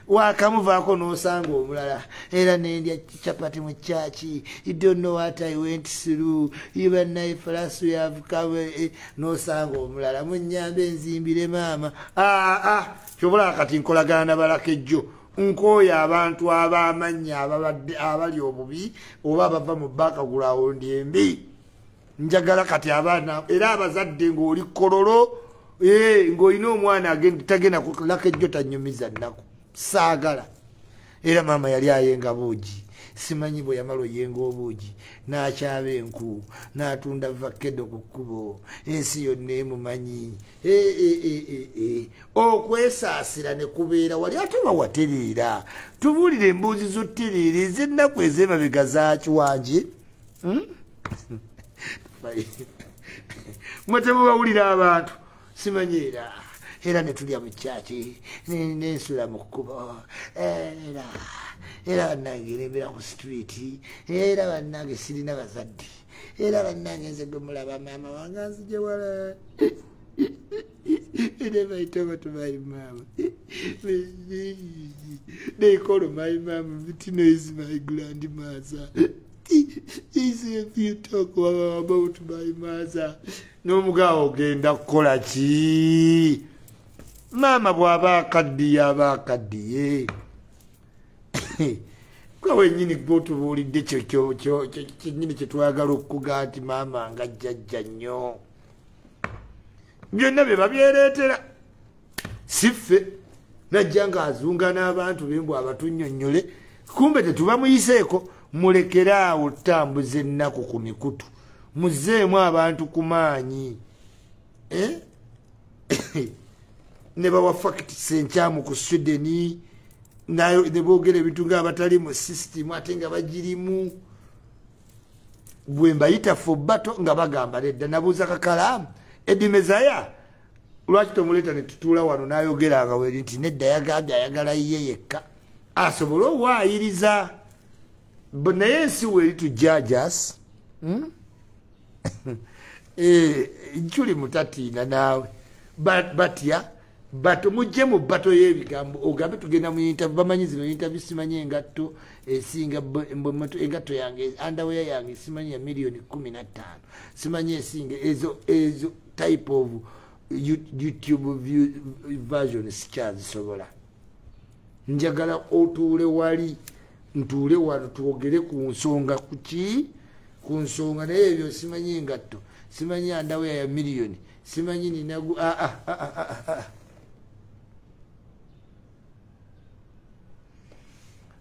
Speaker 1: wakamuvaako n'osanga omulala era nendya chapati mu kyaki you don't know what I went through even if last we have come n'osanga omulala munnyambe enzimbire maama kyobula kati nkolagana nabalaka ejjo nkoyo abantu ab'amanya abali obubi oba bava mu background embi njagala kati abaana era abazadde ng'oli kololo ng'olina omwana tagenda kulaka ejjo tanyumiza nnaku saagala era maama yali ayenga buugi simanyi bwe yamala oyenga obuugi n'akyaba enku n'atunda vakedo ku kkubo ensi yonna emumanyi okwesaasira ne kubeera wali ate bawatereera tubuulire embuuzi z'ottereera ez'ennaku ez'emabega zakiwanje mwe temubawulira abantu simanyi era ne tulya mu kyaki nensula mu kkubo era bannange nembera ku streeti era bannange sirina bazadde era bannange nze gwe mulaba maama wange anzije wala never I talk to my mom. They call my mom, Tina is my grandmother. If you talk about my mother, no mugawo genda kukola ki? Mama bw'aba akaddiye kwa wenyini gwotubuulidde kyo kinnyini kye twagala okuga nti maama nga jjajja nnyo byonna bye babyereetera siffe najja ng'azunga n'abantu bembw abatunnyonnyole kumbe tetubamuyiseeko mulekeraawo tambuza ennaku ku mikutu muzzeemu abantu ku maanyi ne bawa facts enkyamu ku Sweden nayo ne boogera ebintu ng'abatali mu system ate nga bagirimu bwe mbayita for battle nga bagamba nedda nabuuza kakalaamu Edimezaya lwaki tomuleeta ne tutuula wano n'ayogeranga weri nti nedda yagambye ayagala ye yekka asobole owaayiriza naye ensi weeri tujjajas Iculi mutatiina naawe batya bato mujje mu bato y'ebigambo ogambe tugenda mu interview bamanyi zino interview simanyi engatto esinga engatto yange underwear yange simanyi ya milioni 15 simanyi esinga ezo type of YouTube version sikyazisobola njagala otuule wali ntuule wano twogere ku nsonga kuki ku nsonga naye ebyo simanyi engatto simanyi underwear ya milioni simanyi ninagu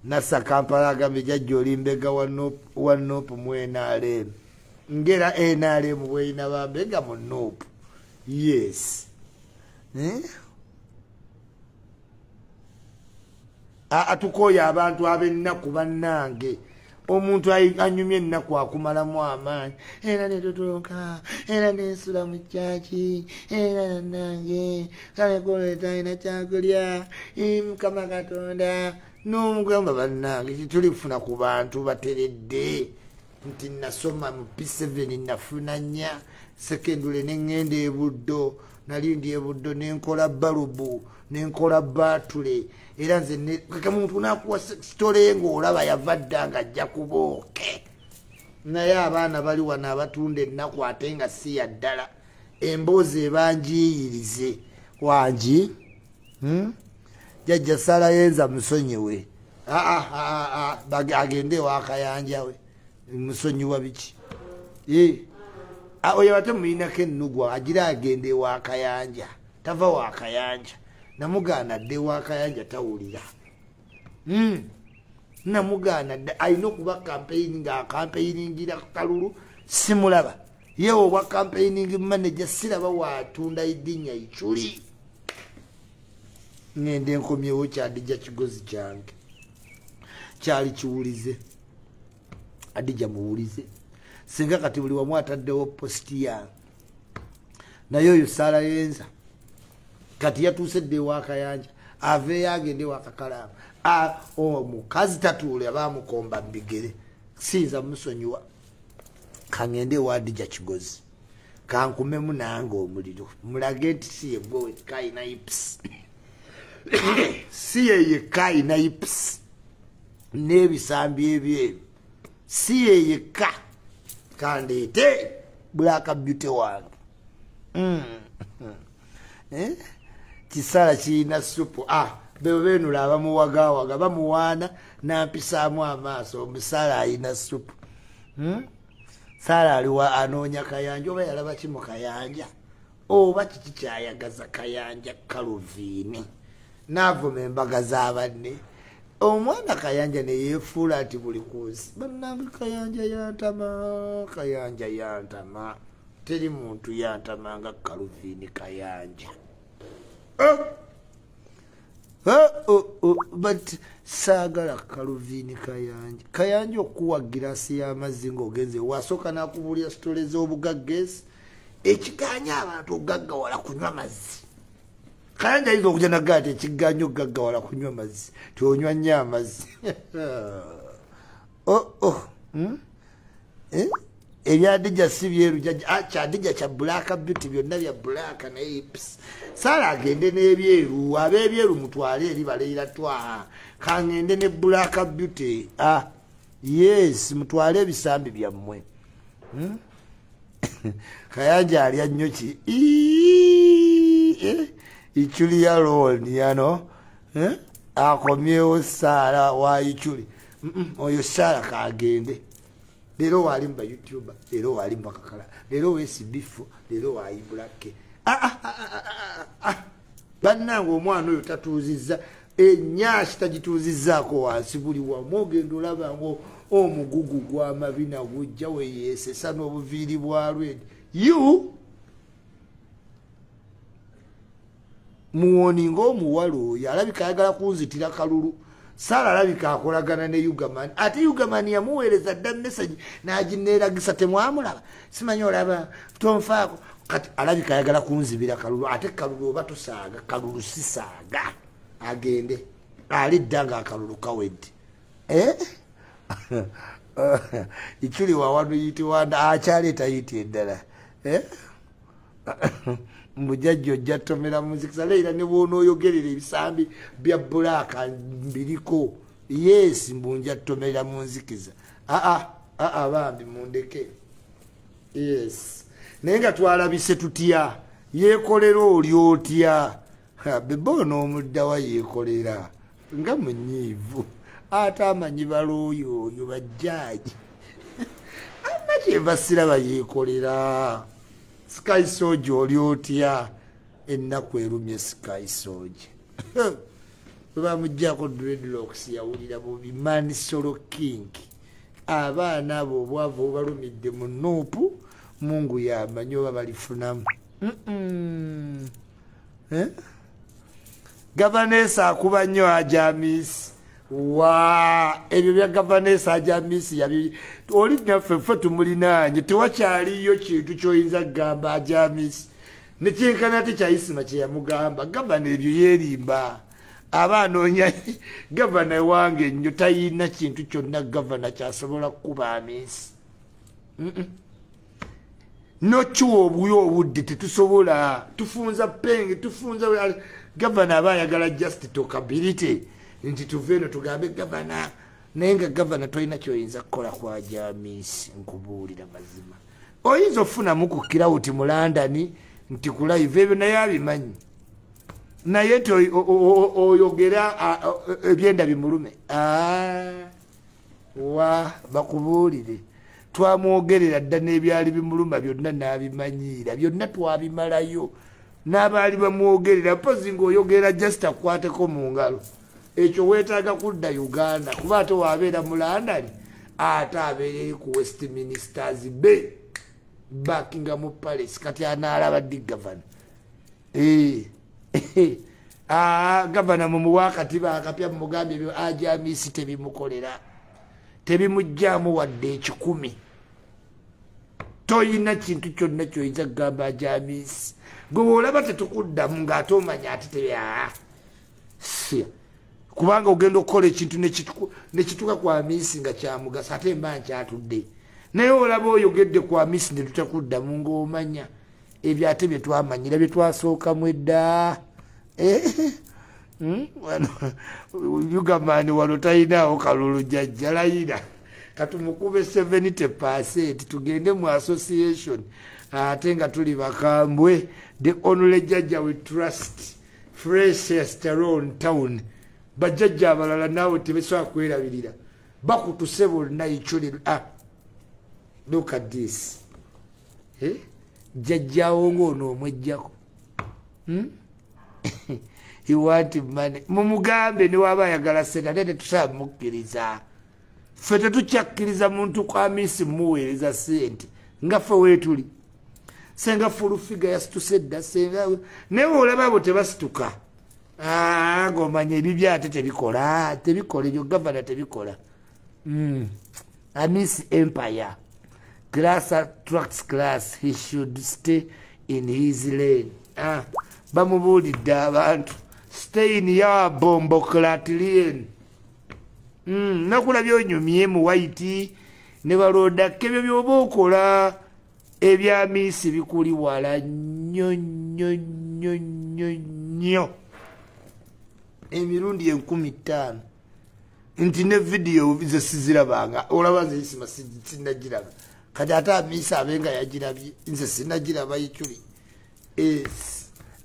Speaker 1: Nasa Kampala agambe jajja olimbega wa nopu mu NRM ngera NRM bweyina bambega mu nopu yes atukoya abantu ab'ennaku bannange omuntu anyumye ennaku akumalamu amaanyi era netutuluka era nensula mu kyaki era nange kale koletalina kyakulya Mukama Katonda n'omugamba bannange tulifuna ku bantu bateredde nti nasoma mu P7 nafuna 4 sekendule neŋŋenda ebuddo nali ndi ebuddo nenkola balubu nenkola batule era nze muntu nakuwa sitole ng'olaba yava dda nga ajja kubooke naye abaana bali wano abatunda ennaku ate nga si ya ddala emboozi ebanjiyirize wangi jajja Sarayenza musonyiwe agende wakayanja we musonyiwa biki oyo ate muyinako ennugwa agira agende wakayanja tava wakayanja namugaana dde wakayanja tawulira namugaana dde alina okuba campaign ng'acampaigningira kalulu simulaba yewe obwa campaigning manager siraba watunda iddinya Iculi ngende nkomyewo kyadija kigozi kyange kyali kiwulize adija muwulize singa kati buli wamu ataddewo posti yange naye oyo Sarayenza kati yatuuse dde wakayanja aveeyo agende wakakalaamu omukazi tatuule abamukomba mbigere sinza musonyiwa kangende wadija kigozi kankumemu nange omuliro mulage nti si yegwe kayina ips si ye kayina ips n'ebisambi ebyeru si ye ka kandeete Black Beauty wange kisala kirina supu bebenula abamuwagawaga bamuwaana nampisaamu amaaso omusala ayina supu Sala aliwa anoonya kayanja oba yalaba ki mu kayanja oba kiki kyayagaza kayanja Kaluvini n'avuma embaga z'abanne omwana kayanja ne yeefuula ati buli kunsi bannange kayanja yantama teri muntu yantamanga Kaluvini kayanja but saagala Kaluvini kayanja okuwa girasi y'amazzi ng'ogenze wasooka n'akubulya sitole z'obugaggeesi ekiganya abantu okugaggawala kunywa mazzi kayanja ayinza okujja nagaa ti ekiganya okugaggawala kunywa mazzi tionywa nnyo amazzi ebyadija si byeru kyadija kya Black Beauty byonna bya black naye ips Sala agende n'ebyeru ab'ebyeru mutwale eri baleera twa kangende ne Black Beauty yes mutwale ebisambi byammwe kayanja alya nnyo ki Iculi ya loni yano akomyewo Sala wa Iculi oyo Sala kagende lero wali mba YouTuber lero wali mba kakala lero wesi bifo lero wa iblake bannange omwana oyo tatuuzizza ennyashi tagituuzizzaako wansi buli wamu ogenda olaba ngo omugugu gw'amabina gujja weyeesesa n'obuviiri bwa lwedi muwoni ng'omuwala oyo alabika ayagala kunzitira kalulu Sala alabika akolagana ne Yugamani ate Yugamani yamuweereza dda message n'agineeragisa temwamulaba simanyi olaba tonfaako kati alabika ayagala kunzibira kalulu ate kalulu oba tusaaga kalulu sisaaga agende alidda nga akalulu kawedde Iculi wawanu yiti wanda akyaleeta yiti eddala mujajja ojja tomera muzikisa leera ne bw'onooyogerera ebisambi bya Black mbiriko yes mbunja tomera munzikiza bambi mundeke yes naye nga twalabise tutya yeekolera oli otya beboona omuddawa yeekolera nga munyiivu ate amanyi balooyo oyo bajjaaji anna kyenva siraba yeekolera Sky Soji oli otya ennaku erumye Sky Soji bamuggyako dreadlocks yawulira bubi Manisolo King abaana abo obwavu obalumidde mu nuupu Mungu yamanyi oba balifunamu Gavanesa akuba nnyo Ajamisi ebyo bya Gavanesa Ajamisi oli naffe tumulinaanye tewakyaliyo kintu ky'oyinza kugamba Ajamisi nekyenkana ate kyayisima kye yamugamba gavana ebyo yeerimba aba anoonya gavana wange nnyo tayina kintu kyonna gavana kyasobola kukuba Amisi nokiwa obuyo obudde tetusobola tufunza penge tufunza gavana aba ayagala just talkability nti tuveeno tugambe gavana naye nga gavana tolina kyoyinza kukola kwa Ajamisi nkubuulira mazima oyinza ofunamu ku kirawuti mu London nti ku live ebyo naye abimanyi naye nti oyogera ebyenda bimulume bakubuulire twamwogerera dda n'ebyali bimuluma byonna n'abimanyiira byonna twabimalayo n'abaali bamwogerera mpozi ng'oyogera just akwateko mu ngalo ekyo weetaaga kudda Uganda kuba ate waabeera mu London ate abeera eri ku Westministers Bay Buckingham Palace kati anaalaba ddi gavana gavana mumuwa akatiba akapya mumugambye ebyo Ajamisi tebimukolera tebimugjamu wadde 10 toyina kintu kyonna kyoyinza kugamba Ajamisi gwe olaba tetukuddamu ng'ate omanya ate tebya kubanga ogenda okukola ekintu nekituka ku Amisi nga kyamugasa ate mba nkyatudde naye olaba oyogedde kwa misi ne tutakuddamu ng'omanya ebyate bye twamanyira bye twasookamu edda Yugamani wano talinawo kalulu jjajja layira katumukube 70% tugende mu association ate nga tuli bakambwe the only jjajja we trust freshest around town bajjajja abalala naawe tebesobola kwerabirira bakutuse bonna Iculi. Look at this. Jajjawo ng'ono omwejjako. He want money. Mumugambe ne waba ayagala sente ate tetusobola mukkiriza. Ffe tetukyakkiriza muntu kwa misi muweereza sente nga ffe weetuli. Senga full figure yasituse dda senga naye olaba abo tebasituka. Ng'omanya ebibyo ate tebikola ebyo gavana tebikola. I miss empire. Class attracts class. He should stay in his lane. Bamubulidde abantu. Stay in your bomboclat lane. Nakulabye onyumye mu white ne baloda kebyo byoba okola ebya misi bikuli wala nnyo nnyo nnyo nnyo nnyo. Emirundi 15. Nti ne video ze sizirabanga olaba ze isima sinagiraba kati ate amisa abenga yagirabye nze sinagiraba Iculi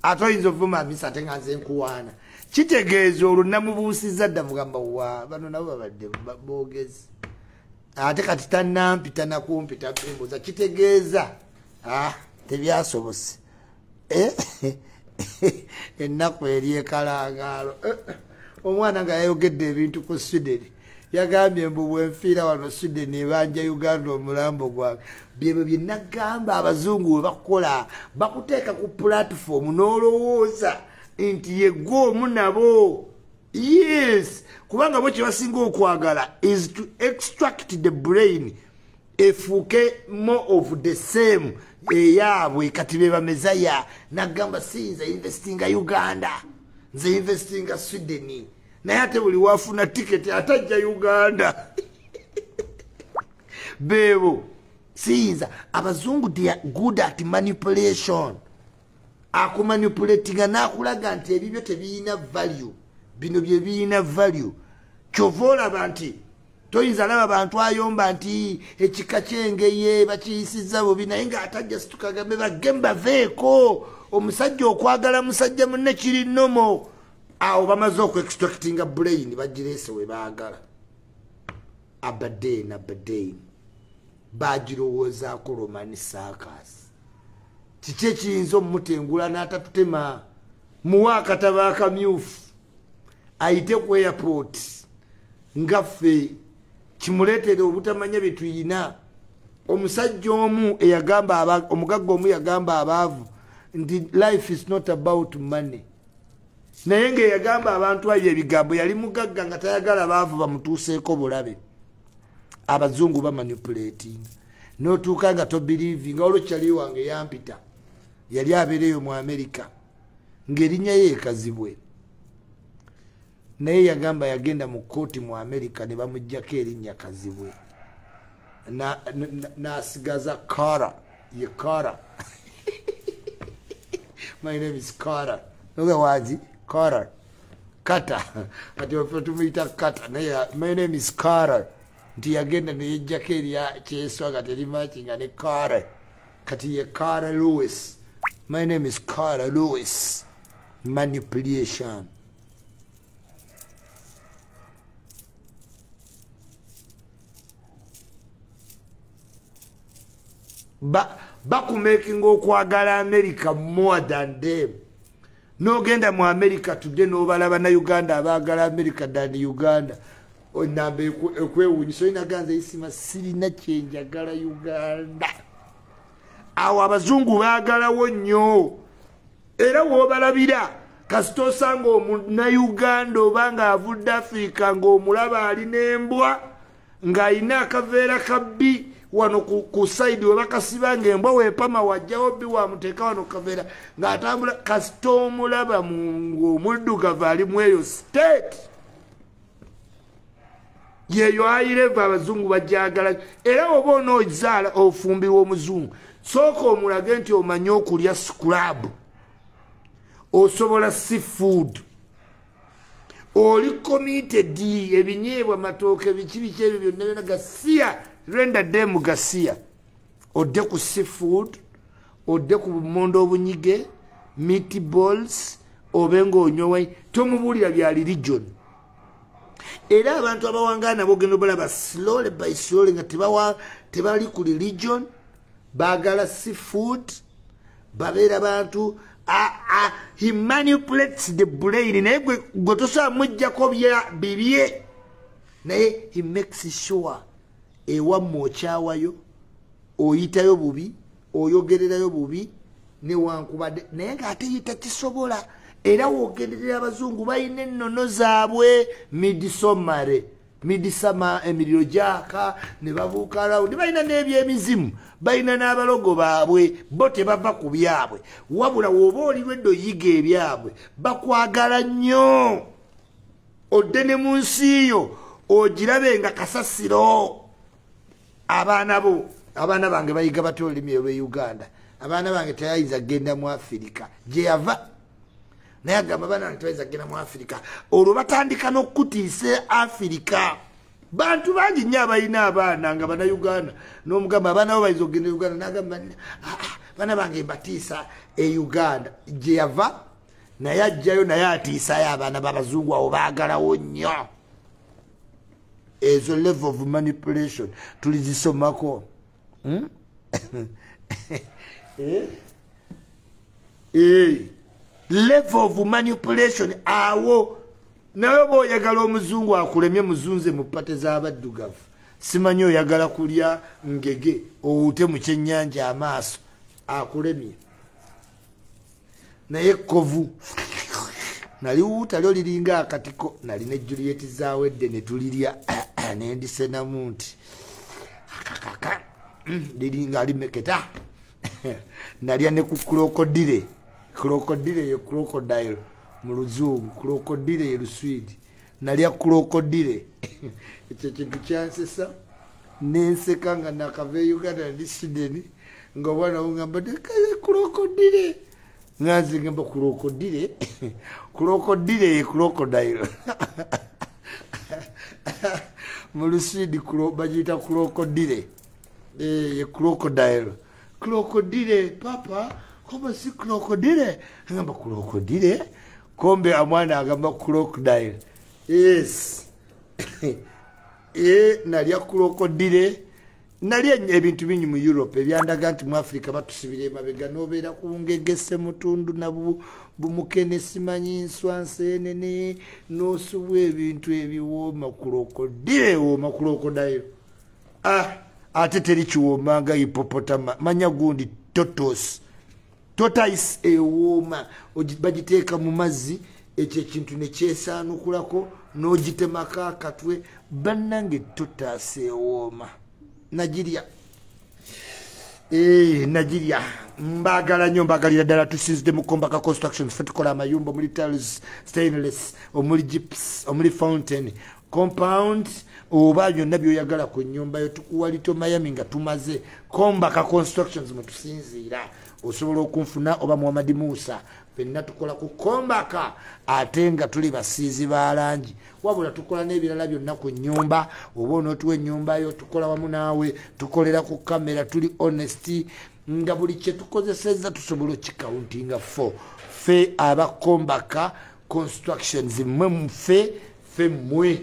Speaker 1: atoyinza ovuma amisa ate nga nze nkuwaana kitegeeza olwo namubuusiza dda mugamba wa bano nabo babadde boogezi ate kati tannampita nakumpita kumbuuza kitegeeza tebyasobose ennaku eri ekalangaalo omwana nga yayogedde ebintu ku Sweden yagambye mbu bwenfiira wano Sweden ebanja Uganda omulambo gwange byebyo bye nagamba abazungu we bakola bakuteeka ku platform n'olowooza nti yegwe omu nabo. Yes, kubanga bo kye basinga okwagala is to extract the brain efuuke more of the same eyaabwe kati be bamezaya nagamba siyinza investinga Uganda nze investinga Sweden naye ate buli wafuna tiketi atajja Uganda. Bebo siyinza abazungu they are good at manipulation. Akumanipulatinga nakulaga nti ebibyo tebiyina value bino bye biyina value kyova olaba nti toyinza laba bantu ayomba nti ekika kyengeye bakiyisiza bubi naye nga atajja situkagambe bagemba veeko omusajja okwagala musajja munne kiri nomo awo bamaze okuextractinga brain bagireese we baagala abaden bagirowoozaako Roman Circus. Kiki ekiyinza omutengula n'atatutema muwa akatabo akamyufu ayite ku airport nga ffe kimuleetere obutamanya bye tuyina. Omusajja omu eyagamba omugagga omu yagamba abaavu nti life is not about money. Naye ng'eyagamba abantu ayo ebigambo yali mugagga nga tayagala baavu bamutuuseeko bulabe. Abazungu bamanipulating n'otuuka nga tobelieve nga olwo kyali wange yampita yali abeereyo mu America ng'erinnya ye ekazibwe naye yagamba yagenda mu kooti mu America ne bamuggyako erinnya kazibwe n'asigaza Kara ye Kara. My name is Kara. Otherwise Kara Kata ati tumuyita Kata naye my name is Kara nti yagenda neyejjako erya kyeswaga terimakinga ne Kara kati ye Kara Lewis. My name is Kara Lewis. Manipulation. Bakumaking okwagala America more than them. No genda mu America today no balaba na Uganda abagala America than Uganda. Onambe ekwewunyiso inaganza isima sirina kyenjagala Uganda. Awo abazungu baagalawo nnyo era w'obalabira kasita osanga omunnauganda oba ng'avudde Africa ng'omulaba ali n'embwa ng'alina akaveera kabbi wano ku side we bakasiba ng'embwa weepama wajjawo bbi wamuteeka wano kaveera ng'atambula kasita omulaba ng'omuddugavu ali mu eyo state yeyo ayireva abazungu bajagala era oba onoozaala ofumbirwa omuzungu sooka omulage nti omanyi okulya scrab osobola seafood oli committed ebinyeebwa matooke biki ebyo byonna byonna gasiya renda demu gasiya odde ku seafood odde ku bumondo obunyige meatballs obe ng'onyowa tomubuulira bya religion era abantu abawangaala nabo ogenda obalaba slowly by slowly nga tebali ku religion baagala seafood babeera bantu he manipulates the brain naye gwe tosobola mujjako bibye naye he makes sure ewamma okyawayo oyitayo bubi oyogererayo bubi newankubadde naye ng'ate yita kisobola era wogenderera abazungu balina ennono zaabwe midisama emiriro gyaka ne babuuka rawundi balina n'ebyemizimu balina n'abalogo baabwe bo tebava ku byabwe wabula woba olirwedde oyiga ebyabwe bakwagala nnyo odde ne mu nsi yo ogirabe nga kasasiro abaana bange bayiga batya olulimi olw'Uganda abaana bange teyayinza kgenda mu Afirika gye yava naye agamba abaana bange teyayinza kgenda mu Afirika olwo batandika n'okutiisa Afirika bantu bangi nnyo abalina abaana nga bannayuganda n'omugamba abaana bo bayinza okgenda Uganda n'agamba baana bange mbatiisa Uganda gye yava naye ajjayo naye atiisayo abaana b'abazungu awo baagalawo nnyo ezo level of manipulation tulizisomako level of manipulation awo nawe bw'oyagala omuzungu akulemye muzunze mu ppate z'abaddugavu simanyi oyagala kulya ngege owute mu kyennyanja amaaso akulemye naye ekkovu naliwuuta lyo liringa akatiko nali ne Juliet zaawedde ne tulirya nendisenamu nti akakaka liringa limeketa nalya ne ku krokodile ye crocodile mu luzungu krokodile ye luswidi nalya krokodile ekyo kintu kyansesa nenseka nga nakava Uganda ndi Sydney nga obwana bungamba krokodile ngazi ngamba krokodile ye crocodile mu luswidi bagiyita krokodile ye crocodile papa koma si krokodile ngamba krokodile kombe amwana agamba crocodile yes nalya krokodile nalya ebintu bingi mu Europe ebyandaga nti mu Africa batusibira emabega n'obeera kungegese mutundu na bumukene simanyi nswa nseenene n'osubwa ebintu ebiwooma krokodile wooma krokodile ate teri kiwooma nga hippopotama manya gundi tortoise ewooma bagiteeka mu mazzi ekyo ekintu ne kyesaanukulako n'ogitemako akatwe bannange tortoise ewooma Nigeria mbagala nnyo mbagalira ddala tusinzidde mu Kombaka Construction ffe tukola amayumba omuli tiles stainless omuli gyps omuli fountain compound oba byonna byoyagala ku nnyumba yo tukuwa Little Miami nga tumaze Kombaka Constructions mwe tusinziira osobola okunfuna oba Muhammad Musa fenna tukola ku Kombaka ate nga tuli basiizi ba langi wabula tukola n'ebirala byonna ku nnyumba oba onootuwa ennyumba yo tukola wamu naawe tukolera ku kamera tuli honest nga buli kye tukozesezza tusobola okikawuntinga ffe aba Kombaka Constructions mwe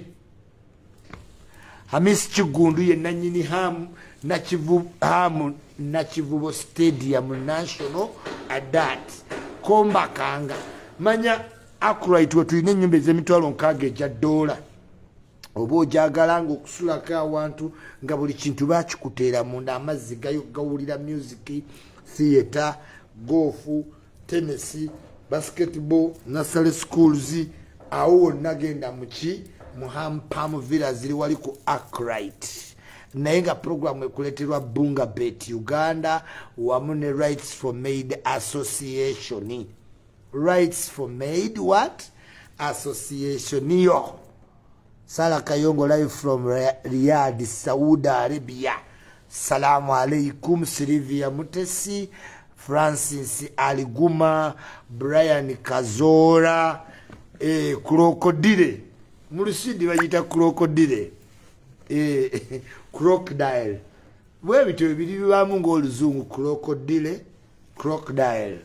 Speaker 1: Hamis Kigundu ye nannyini hamu Nakivubo Stadium National Adat Kombakanga manya Akurite we tulina ennyumba ez'emitwalo 6 ejja $. Oba ogyagala nga okusulako awantu nga buli kintu bakikuteera munda amazzi gawulira music theatre golf tennis basketball nursery schools awo wonna genda muki Muhampam Villa ziri wali ku Akurite naye nga program ekuleeterwa Bunga Bet Uganda wamu ne Rights for Made Association. Rights for Made what? Association yo Sala Kayongo live from Riyadh, Saudi Arabia. Salamu alaikum. Sylvia Mutesi, Francis Aliguma, Brian Kazora, Crocodile. Mulusidi wajita crocodile. Crocodile. Wewe bili bamungu oluzungu crocodile, crocodile.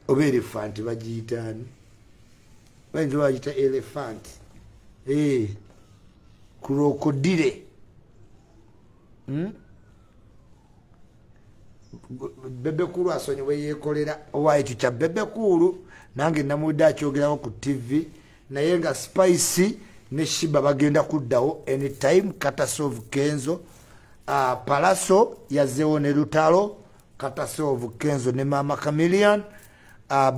Speaker 1: Oba elephant bajitani. Wenzo wajita elephant. Crocodile. Bebe kulu asonyiwe yekolera owayitu kya bebe kulu nange namuda akyogerawo ku TV naye nga Spicy ne Shiba bagenda kuddawo anytime. Katasov Kenzo, Palaso yazewo ne Lutalo, Katasov Kenzo ne Mama Chameleon,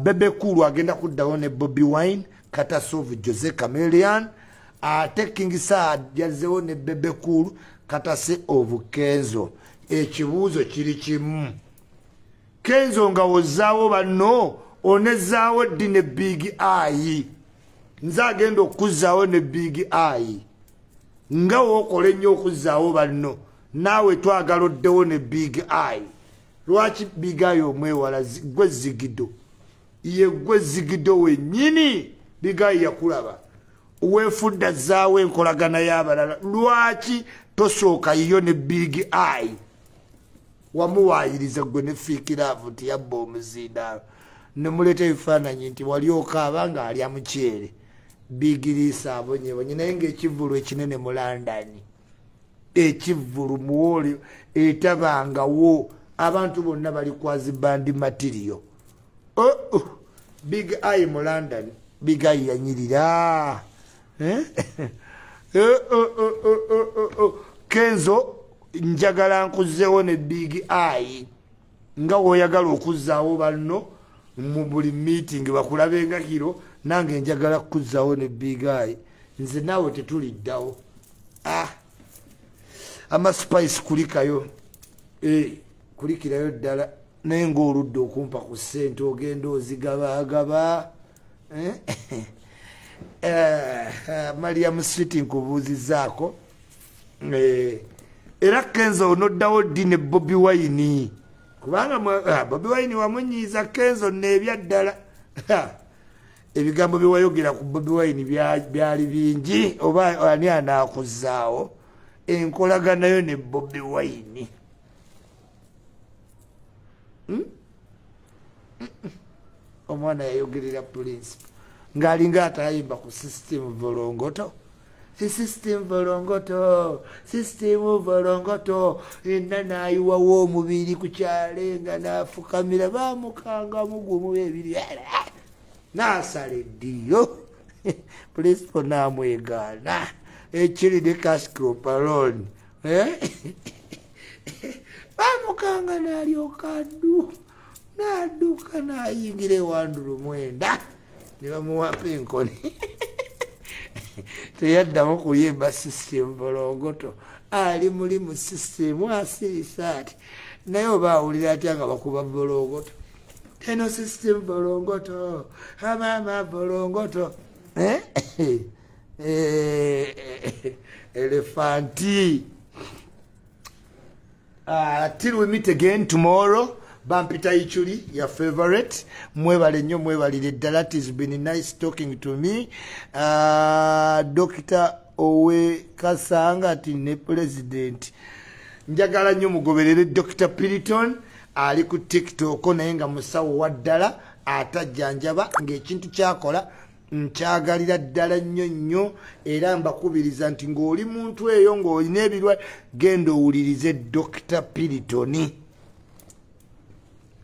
Speaker 1: bebe kulu agenda kuddawo ne Bobby Wine, Katasov Jose Chameleon, King Saad yazewo ne bebe kulu, Katase of Kenzo. Ekibuuzo kiri kimu. Kenzo nga ozaawo banno onezaawo ddi ne Big Eye. Nze agenda okuzaawo ne Big Eye. Nga wookola ennyo okuzaawo banno naawe twagala oddewo ne Big Eye. Lwaki Big Eye omwewala gwe zigido? Ye gwe zigido wennyini. Big Eye yakulaba. Weefudda zaawo enkolagana y'abalala. Lwaki tosooka yiyo ne Big Eye? Wamuwayiriza gwe ne Fikiravu nti yabba omuzindaalo ne muleeta ebifaananyi nti wali okaaba nga alya muceere. Big Lisa abonyebonye naye ng'ekivvulu ekinene mu London. Ekivvulu muwole etabangawo abantu bonna bali kwazibandi material. Big Eye mu London. Big Eye yanyirira. Kenzo njagala nkuzeewo ne Big Eye nga woyagala okuzaawo banno mu buli meeting bakulabenga kiro nange njagala kuzaawo ne Big Eye. Nze naawe tetuliddawo. Ama Spice kulikayo. Kulikirayo ddala naye ng'oludde okumpa ku ssente ogenda ozigabaagaba. Mariam Street nkubuuzizaako. Era Kenzo onoddawo ddi ne Bobby Wine. Kubanga Bobby Wine wamunyiiza Kenzo n'ebya ddala. Ebigambo bye wayogera ku Bobby Wine byali bingi oba ani anaakuzaawo enkolaganayo ne Bobby Wine. Omwana yayogerera principal ng'alinga atayimba ku system volongoto. System volongoto, system volongoto. Nanayiwawo omubiri ku kyale nga naafukamira baamukanga mugumu ebiri. Naasala eddiyo. Principal naamwegaana. Iculi ne Castro Palone. Baamukanga n'alyoka n'adduka n'ayingira ewandulu mwenda. Ne bamuwapa enkoni. Teyaddamu kuyimba system volongoto. Ali muli mu system asirisa ati naye oba awulira atya nga bakuba volongoto. Eno system volongoto. Amama volongoto. Elephanti. Till we meet again tomorrow. Bampita Iculi, your favorite. Mwebale nnyo mwebalire ddala. It has been nice talking to me. Dr. Owe Kasanga ati ne president. Njagala nnyo mugoberere Dr. Piriton ali ku TikTok naye nga musawo wa ddala atajjanjaba ng'ekintu kyakola nkyagalira ddala nnyo nnyo era mbakubiriza nti ng'oli muntu eyo ng'olina ebirwa genda owulirize Dr. Piriton.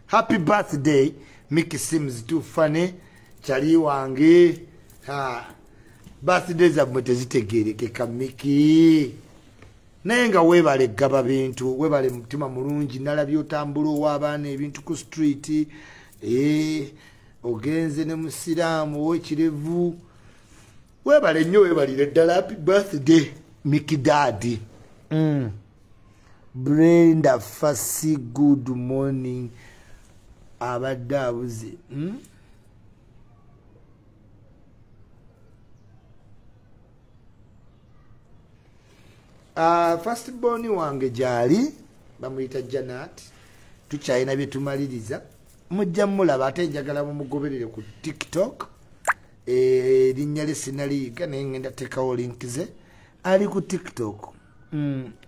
Speaker 1: Happy birthday, Mickey seems too funny. Chali wange. Birthdays zammwe tezitegeerekeka Mickey. Naye nga weebale gaba bintu, weebale mutima mulungi, nalabye otambula ow'abaana ebintu ku street. Ogenze ne musiraamu ow'ekirevu. Weebale nnyo weebalire ddala. Happy birthday, Mickey Daddy. Brenda Fassi, good morning. Abadde abuze. First born wange jali bamuyita Janat tukyalina bye tumaliriza mujja mulaba ate njagala mumugoberere ku TikTok linnya lye sinaliyiga naye ngenda teekawo link ze ali ku TikTok.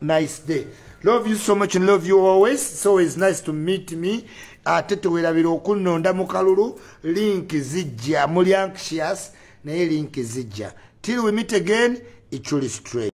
Speaker 1: Nice day. Love you so much and love you always. It's always nice to meet me. Ate tuwerabira okunonda mu kalulu link zijja muli anxious naye link zijja. Till we meet again, Iculi straight.